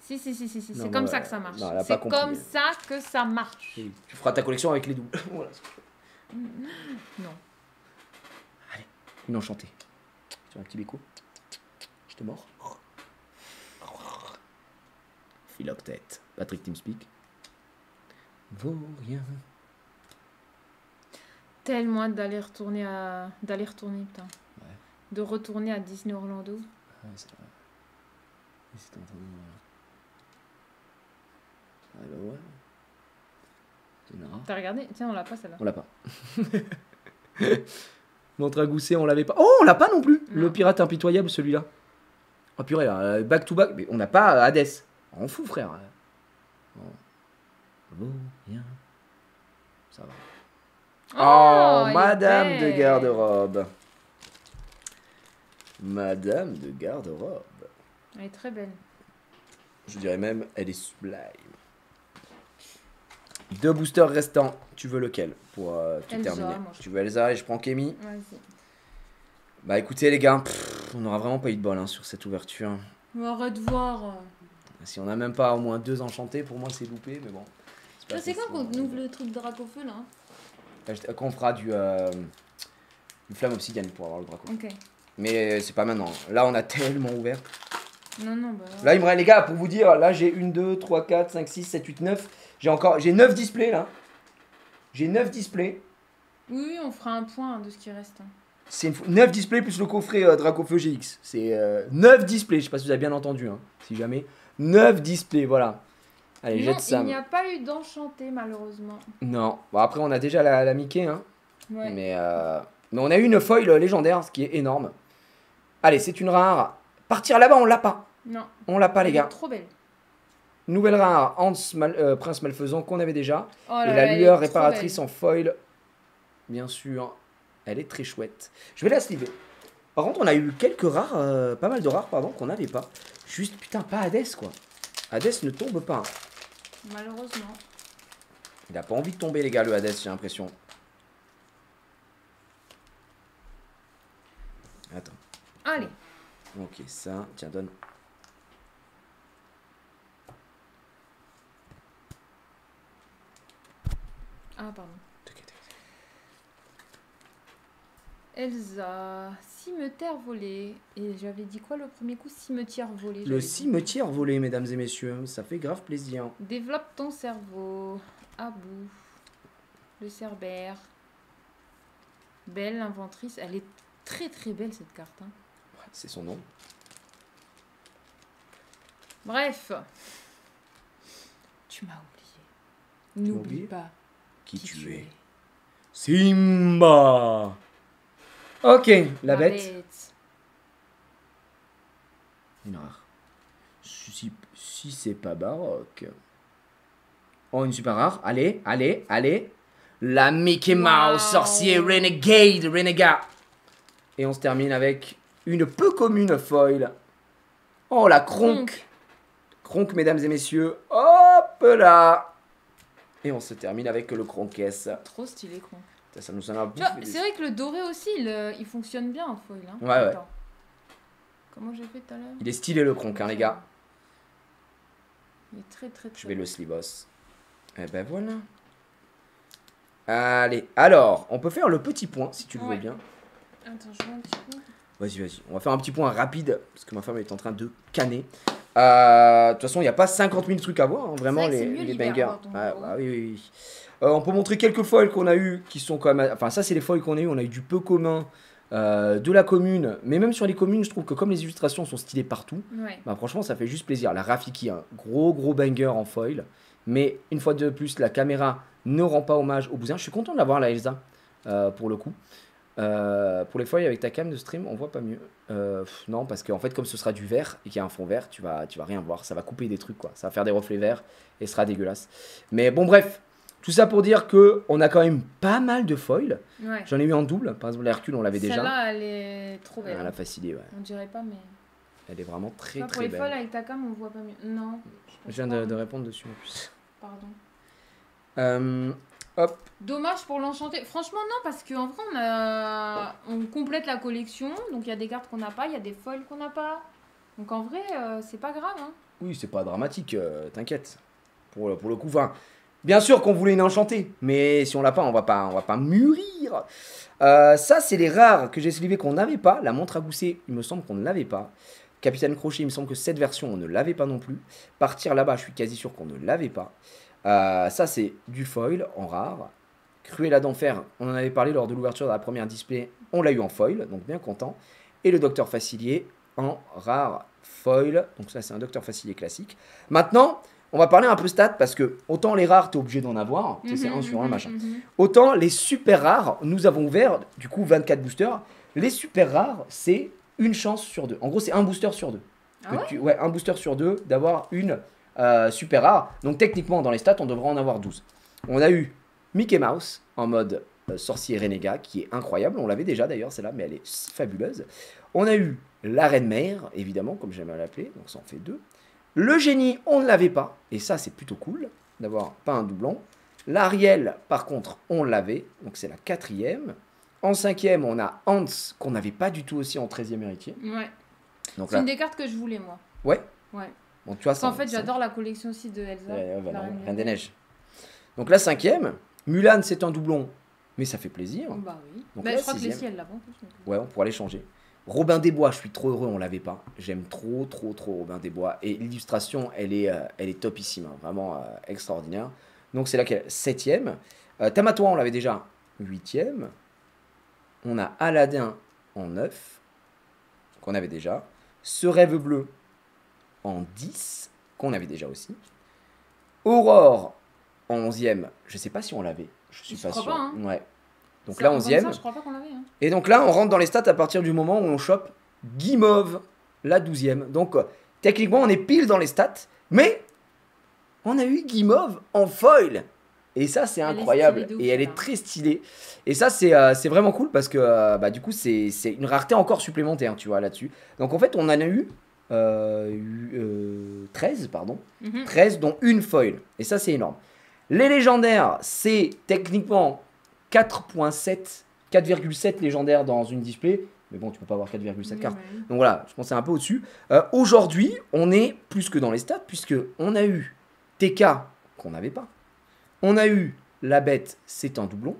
Si, c'est Non, comme bah, ça que ça marche. non, elle a C'est pas compris. comme ça que ça marche. Oui, tu feras ta collection avec les doubles. Voilà. Non. Allez, une enchantée. Sur un petit béco. Je te mords. Philoctète. Patrick Teamspeak. Vaut rien. Tellement hâte d'aller retourner, putain. Ouais. De retourner à Disney Orlando. Ouais, c'est vrai. Et c'était entendu. Ah bah ouais. C'est une rare. T'as regardé? Tiens, on l'a pas celle-là. On l'a pas. Montre à gousset, on l'avait pas. Oh, on l'a pas non plus. Non. Le pirate impitoyable, celui-là. Oh purée, là, back to back. Mais on n'a pas Hades. On fout, frère. Bon. Vaut rien. Ça va. Oh, elle est Madame de belle. garde-robe. Madame de garde-robe. Elle est très belle. Je dirais même, elle est sublime. 2 boosters restants. Tu veux lequel pour tout Elsa, terminer? moi, je Tu veux Elsa et je prends Kémy. Vas-y. Bah écoutez les gars, on n'aura vraiment pas eu de bol hein, sur cette ouverture. Arrête de voir. Si on n'a même pas au moins 2 enchantés, pour moi c'est loupé, mais bon. pas C'est quand forcément- qu'on ouvre le truc de Dracofeu là? Quand on fera du flamme obsidienne pour avoir le draco. Ok. Mais c'est pas maintenant. Là on a tellement ouvert. Non, bah. Là il me reste les gars, pour vous dire, là j'ai 1, 2, 3, 4, 5, 6, 7, 8, 9. J'ai 9 displays là. J'ai 9 displays. Oui, on fera un point de ce qui reste. Hein. C'est 9 displays plus le coffret Dracofeu GX. C'est 9 displays, je sais pas si vous avez bien entendu, hein, si jamais. 9 displays, voilà. Allez, Non, jette ça. il n'y a pas eu d'enchanté malheureusement. Non, bon, après on a déjà la Mickey, hein. Ouais. Mais on a eu une foil légendaire, ce qui est énorme. Allez, c'est une rare. Partir là-bas, on l'a pas. Non. On l'a pas, les Elle est gars. trop belle. Nouvelle rare, Prince Malfaisant, qu'on avait déjà. Oh Et là la là, elle lueur est trop réparatrice belle. en foil. Bien sûr. Elle est très chouette. Je vais la sliver. Par contre, on a eu quelques rares, pas mal de rares, pardon, qu'on n'avait pas. Juste, putain, pas Hades, quoi. Hades ne tombe pas. Hein. Malheureusement. Il a pas envie de tomber, les gars, le Hades, j'ai l'impression. Attends. Allez. Ok, ça, tiens, donne. Ah, pardon. T'inquiète, t'inquiète. Elsa, cimetière volé. Et j'avais dit quoi le premier coup? Cimetière volé. Le j'avais dit. cimetière volé, mesdames et messieurs. Ça fait grave plaisir. Développe ton cerveau. À bout. Le cerbère. Belle inventrice. Elle est très très belle cette carte. Hein. Ouais, c'est son nom. Bref. Tu m'as oublié. m'as N'oublie oublié pas Qui qui tu tu es? es. Simba. Ok, la bête. Une rare. Si c'est pas baroque. Oh, une super rare. Allez, allez, allez. La Mickey Mouse, Wow. sorcier, renegade, renégat. Et on se termine avec une peu commune foil. Oh, la Kronk. Kronk, mesdames et messieurs. Hop là. Et on se termine avec le Kronkess. Trop stylé, con. Ça nous en a Tu vois, bouffé des- c'est vrai que le doré aussi, il fonctionne bien en foil. Hein. Ouais, ouais. Attends. Comment j'ai fait tout à l'heure? Il est stylé le Kronk, hein, les gars. Il est très très très. Je vais le slibos. Et ben voilà. Allez, alors, on peut faire le petit point si tu le veux Ouais. bien. Attends, je vois un petit peu. Vas-y. On va faire un petit point rapide parce que ma femme est en train de canner. De toute façon, il n'y a pas 50 000 trucs à voir, hein, vraiment, C'est vrai que les, c'est mieux les l'hiver, bangers. par contre, Ah, gros. bah oui. On peut montrer quelques foils qu'on a eu qui sont quand même. Enfin, ça, c'est les foils qu'on a eu. On a eu du peu commun, de la commune. Mais même sur les communes, je trouve que comme les illustrations sont stylées partout, Ouais. bah, franchement, ça fait juste plaisir. La Rafiki, un gros banger en foil. Mais une fois de plus, la caméra ne rend pas hommage au bousin. Je suis content de l'avoir, la Elsa, pour le coup. Pour les foils avec ta cam de stream, on voit pas mieux. Non, parce qu'en fait, comme ce sera du vert et qu'il y a un fond vert, tu vas rien voir. Ça va couper des trucs, quoi. Ça va faire des reflets verts et ce sera dégueulasse. Mais bon, bref, tout ça pour dire que on a quand même pas mal de foils. Ouais. J'en ai eu en double. Par exemple, l'Hercule, on l'avait déjà. Celle-là, elle est trop belle. Ah, la Facilité, ouais. On dirait pas, mais. Elle est vraiment très Toi, pour très les folles belle. avec ta cam, on voit pas mieux. Non. Je viens de répondre dessus en plus. Pardon. Hop. Dommage pour l'enchanté. Franchement, non, parce qu'en vrai, on complète la collection. Donc, il y a des cartes qu'on n'a pas, il y a des foils qu'on n'a pas. Donc, en vrai, c'est pas grave. Hein. Oui, c'est pas dramatique, t'inquiète. Pour le coup, enfin, bien sûr qu'on voulait une enchantée, mais si on l'a pas, on va pas mûrir. Ça, c'est les rares que j'ai slivés qu'on n'avait pas. La montre à gousset, il me semble qu'on ne l'avait pas. Capitaine Crochet, il me semble que cette version, on ne l'avait pas non plus. Partir là-bas, je suis quasi sûr qu'on ne l'avait pas. Ça, c'est du foil en rare. Cruella d'enfer, on en avait parlé lors de l'ouverture de la première display. On l'a eu en foil, donc bien content. Et le Docteur Facilier en rare foil. Donc ça, c'est un Docteur Facilier classique. Maintenant, on va parler un peu stats parce que autant les rares, t'es obligé d'en avoir. Tu sais, c'est 1 sur 1, machin. Autant les super rares, nous avons ouvert, du coup, 24 boosters. Les super rares, c'est une chance sur deux. En gros, c'est un booster sur deux. Ah ouais Ouais, un booster sur deux d'avoir une super rare. Donc techniquement, dans les stats, on devrait en avoir 12. On a eu Mickey Mouse en mode sorcier renégat, qui est incroyable. On l'avait déjà d'ailleurs, celle-là, mais elle est fabuleuse. On a eu la reine mère, évidemment, comme j'aime à l'appeler, donc ça en fait 2. Le génie, on ne l'avait pas, et ça c'est plutôt cool, d'avoir pas un doublon. L'Ariel, par contre, on l'avait, donc c'est la 4e. En 5e, on a Hans, qu'on n'avait pas du tout aussi en 13e héritier. Ouais. Donc C'est là, une des cartes que je voulais, moi. ouais. Ouais. Bon, tu vois, Parce qu'en ça- fait, ça- j'adore la collection aussi de Elsa. bah la non, Reine Reine des Neiges. Donc la 5e, Mulan, c'est un doublon, mais ça fait plaisir. Bah oui. Donc Bah, la je crois que les 6e. ciels l'avant. plus, donc. Ouais, on pourra les changer. Robin des Bois, je suis trop heureux, on l'avait pas. J'aime trop Robin des Bois. Et l'illustration, elle est topissime, hein, vraiment extraordinaire. Donc c'est laquelle 7e. Tamatoa, on l'avait déjà 8e. On a Aladdin en 9, qu'on avait déjà. Ce rêve bleu en 10, qu'on avait déjà aussi. Aurore en 11e, je sais pas si on l'avait. Je suis Je pas crois sûr. pas, hein. Ouais. Donc Ça, là, comme 11e. ça, je crois pas qu'on l'avait. Hein. Et donc là, on rentre dans les stats à partir du moment où on chope Guimauve, la 12e. Donc, techniquement, on est pile dans les stats, mais on a eu Guimauve en foil. Et ça, c'est Elle est incroyable. stylée de ouf, Et elle est celle-là. très stylée. Et ça, c'est vraiment cool parce que, bah, du coup, c'est une rareté encore supplémentaire, tu vois, là-dessus. Donc, en fait, on en a eu 13, pardon. Mhm. 13, dont une foil. Et ça, c'est énorme. Les légendaires, c'est techniquement 4.7, 4,7 légendaires dans une display. Mais bon, tu peux pas avoir 4,7 Oui, cartes. bah oui. Donc voilà, je pensais un peu au-dessus. Aujourd'hui, on est plus que dans les stats, puisque on a eu TK, qu'on n'avait pas. On a eu la bête, c'est un doublon.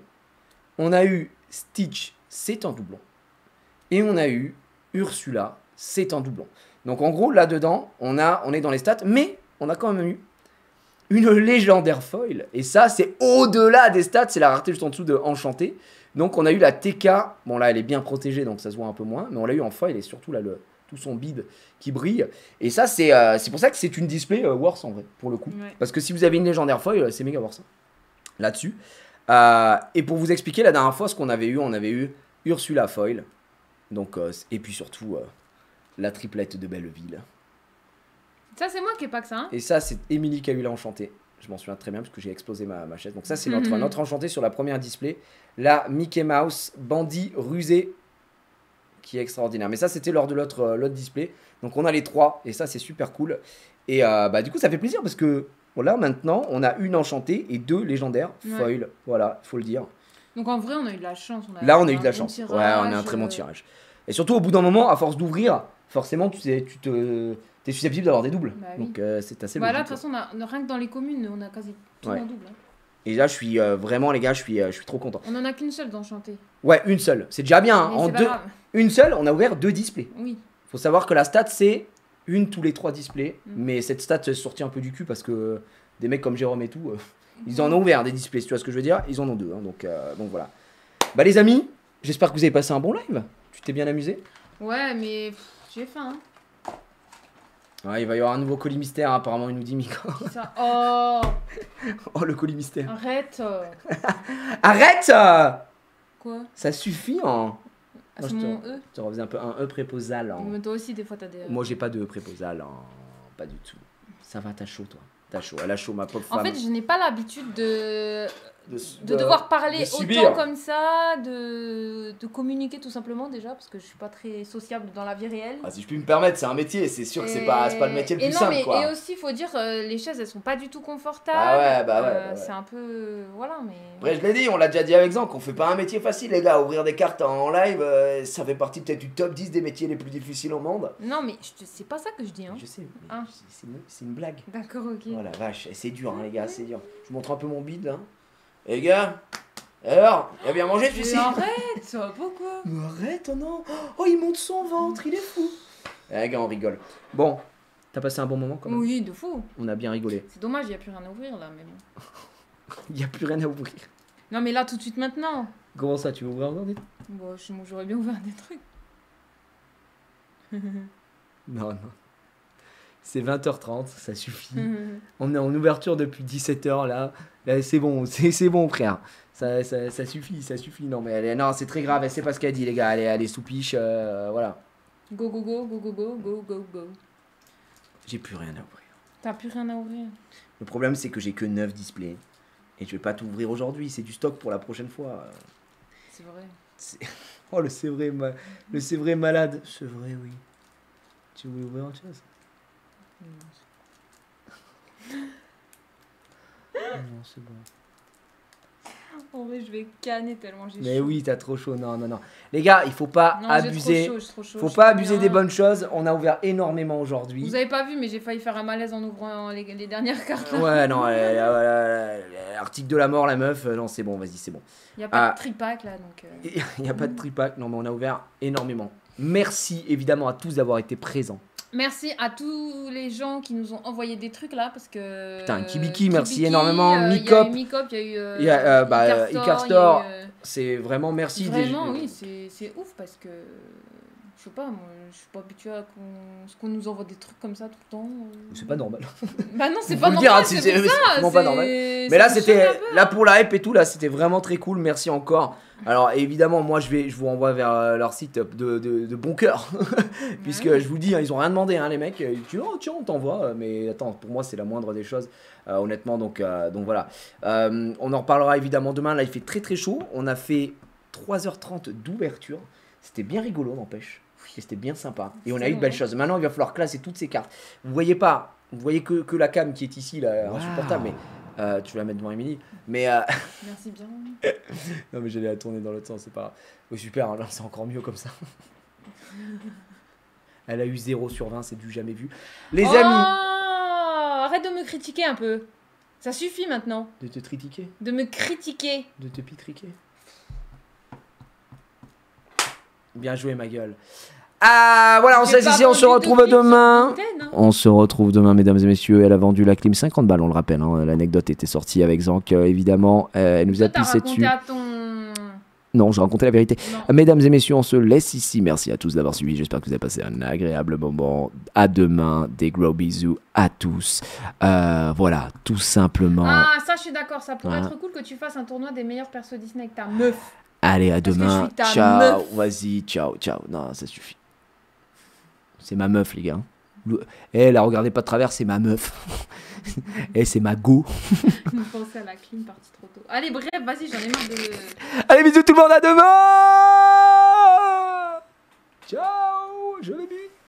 On a eu Stitch, c'est un doublon. Et on a eu Ursula, c'est un doublon. Donc en gros, là-dedans, on est dans les stats, mais on a quand même eu une légendaire foil. Et ça, c'est au-delà des stats, c'est la rareté juste en dessous de Enchanté. Donc on a eu la TK, bon là elle est bien protégée, donc ça se voit un peu moins, mais on l'a eu en foil et surtout là, tout son bide qui brille. Et ça, c'est pour ça que c'est une display worse en vrai, pour le coup. Ouais. Parce que si vous avez une légendaire foil, c'est méga worse. Là-dessus. Et pour vous expliquer, la dernière fois, ce qu'on avait eu, on avait eu Ursula foil. Donc, et puis surtout, la triplette de Belleville. Ça, c'est moi qui ai pas que ça. Hein. Et ça, c'est Émilie qui a eu la enchantée. Je m'en souviens très bien parce que j'ai explosé ma chaise. Donc ça, c'est notre enchantée sur la première display. La Mickey Mouse, bandit rusé, qui est extraordinaire. Mais ça, c'était lors de l'autre display. Donc on a les trois, et ça, c'est super cool. Et bah, du coup, ça fait plaisir parce que là, maintenant, on a une enchantée et 2 légendaires foil. Voilà, il faut le dire. Donc en vrai, on a eu de la chance. Là, on a eu de la bon chance. tirage, Ouais, on a un très bon tirage. Et surtout, au bout d'un moment, à force d'ouvrir, forcément, t'es susceptible d'avoir des doubles. Bah oui. Donc c'est assez Voilà, de logique. toute façon, rien que dans les communes, on a quasi tout Ouais. en double. Hein. Et là, je suis vraiment, les gars, je suis trop content. On en a qu'une seule d'enchantée. Ouais, une seule. C'est déjà bien. Hein. Mais En c'est pas deux, grave. une seule, on a ouvert 2 displays. Oui. Faut savoir que la stat, c'est une tous les 3 displays. Mm. Mais cette stat est sortie un peu du cul parce que des mecs comme Jérôme et tout, ils en ont ouvert des displays, si tu vois ce que je veux dire. Ils en ont 2. Hein, donc voilà. Bah, les amis, j'espère que vous avez passé un bon live. Tu t'es bien amusé? Ouais, mais j'ai faim. Hein. Ouais, il va y avoir un nouveau colis mystère, hein, apparemment, il nous dit Miko. Ça... Oh, Oh, le colis mystère. arrête. Arrête Quoi? Ça suffit, hein. Ah, Moi, c'est je te- mon E. Tu refaisais un peu un E préposal. Hein. Mais toi aussi, des fois, t'as des... Moi, j'ai pas de E préposal. Hein. Pas du tout. Ça va, t'as chaud, toi. T'as chaud. Elle a chaud, ma pauvre femme. En fait, je n'ai pas l'habitude de de devoir parler de autant subir. comme ça, de communiquer tout simplement déjà, parce que je suis pas très sociable dans la vie réelle. Ah, si je puis me permettre, c'est un métier. C'est sûr que c'est pas le métier le Et plus non, simple, mais, quoi. Et aussi, il faut dire, les chaises, elles sont pas du tout confortables. Ah ouais, bah ouais. C'est un peu... Voilà, mais... Après, je l'ai dit, on l'a déjà dit avec Zan, qu'on fait pas un métier facile, les gars. Ouvrir des cartes en live, ça fait partie peut-être du top 10 des métiers les plus difficiles au monde. Non, mais c'est pas ça que je dis, hein. Je sais, mais Ah. c'est une blague. D'accord, ok. Oh la vache, c'est dur, hein, les gars, c'est dur. Je vous montre un peu mon bide, là. Et les gars, alors, il a bien mangé celui-ci? Mais arrête, pourquoi? Mais arrête, oh non. Oh, il monte son ventre, il est fou. Eh, les gars, on rigole. Bon, t'as passé un bon moment quand même? Oui, de fou. On a bien rigolé. C'est dommage, il n'y a plus rien à ouvrir là, mais bon. Il y a plus rien à ouvrir. Non, mais là, tout de suite maintenant. Comment ça, tu veux ouvrir encore des trucs? Bon, j'aurais bien ouvert des trucs. Non, non. C'est 20h30, ça suffit. On est en ouverture depuis 17h là. Là c'est bon, c'est bon frère. Ça suffit. Non mais non, c'est très grave, elle sait pas ce qu'elle dit les gars, elle est soupiche, voilà. Go, go, go, go, go, go, go, go, go. J'ai plus rien à ouvrir. T'as plus rien à ouvrir. Le problème c'est que j'ai que 9 displays. Et je vais pas tout ouvrir aujourd'hui, c'est du stock pour la prochaine fois. C'est vrai. Oh le c'est vrai, le c'est vrai malade. C'est vrai, oui. Tu voulais ouvrir autre chose? Non, c'est bon. En vrai, je vais canner tellement j'ai chaud. Mais oui, t'as trop chaud. Non, non, non. Les gars, il faut pas Non, abuser. j'ai trop chaud, Faut je pas suis abuser bien. des bonnes choses. On a ouvert énormément aujourd'hui. Vous avez pas vu, mais j'ai failli faire un malaise en ouvrant les dernières cartes. Là. Ouais, non, article de la mort, la meuf. Non, c'est bon, vas-y, c'est bon. Il y a pas Ah. de tripack là, donc... Il n'y a pas de tripack. Non, mais on a ouvert énormément. Merci évidemment à tous d'avoir été présents. Merci à tous les gens qui nous ont envoyé des trucs là, parce que... Putain, Kibiki, merci énormément. Il y a Mikop. eu Mikop, il y a eu... Il y a, Icar Store. il y a eu, C'est vraiment merci. Vraiment, oui, c'est ouf parce que... Je sais pas, moi, je suis pas habituée à qu'on nous envoie des trucs comme ça tout le temps. C'est pas normal. Bah non, c'est Faut pas le normal, dire, hein, c'est c'est pour ça. vraiment pas normal. Mais là, c'était là pour la hype et tout. Là, c'était vraiment très cool. Merci encore. Alors évidemment, moi, je vous renvoie vers leur site de bon cœur, puisque je vous dis, hein, ils ont rien demandé, hein, les mecs. Ils disent, oh, tiens, on t'envoie. Mais attends, pour moi, c'est la moindre des choses, honnêtement. Donc voilà. On en reparlera évidemment demain. Là, il fait très très chaud. On a fait 3h30 d'ouverture. C'était bien rigolo, n'empêche. Et c'était bien sympa. Et on a eu de belles choses. Maintenant, il va falloir classer toutes ces cartes. Vous voyez pas, vous voyez que la cam qui est ici, là, insupportable. Mais tu vas la mettre devant Émilie. Mais Merci bien. non, mais j'allais la tourner dans l'autre sens, c'est pas grave. Oh, super, hein, là, c'est encore mieux comme ça. Elle a eu 0 sur 20, c'est du jamais vu. Les amis. Arrête de me critiquer un peu. Ça suffit maintenant. De te critiquer, De me critiquer. de te pitriquer. Bien joué, ma gueule. Ah, voilà, on J'ai pas s'assit, on se vendu retrouve de demain. Bitcoin, hein. On se retrouve demain, mesdames et messieurs. Elle a vendu la clim 50 balles, on le rappelle. Hein. L'anecdote était sortie avec Zank, évidemment. Elle nous a Toi, t'as pissé raconté dessus. à ton... Non, je racontais la vérité. Non. Mesdames et messieurs, on se laisse ici. Merci à tous d'avoir suivi. J'espère que vous avez passé un agréable moment. À demain. Des gros bisous à tous. Voilà, tout simplement. Ah, ça, je suis d'accord. Ça pourrait Voilà. être cool que tu fasses un tournoi des meilleurs persos Disney avec ta meuf. Allez, à Parce que demain. je suis ta Ciao. meuf. Vas-y, ciao, ciao. Non, ça suffit. C'est ma meuf, les gars. Eh, la regardez pas de travers, c'est ma meuf. Eh, c'est ma go. Je pensais à la clim partie trop tôt. Allez, bref, vas-y, j'en ai marre de... Allez, bisous tout le monde, à demain. Ciao, je l'ai vu.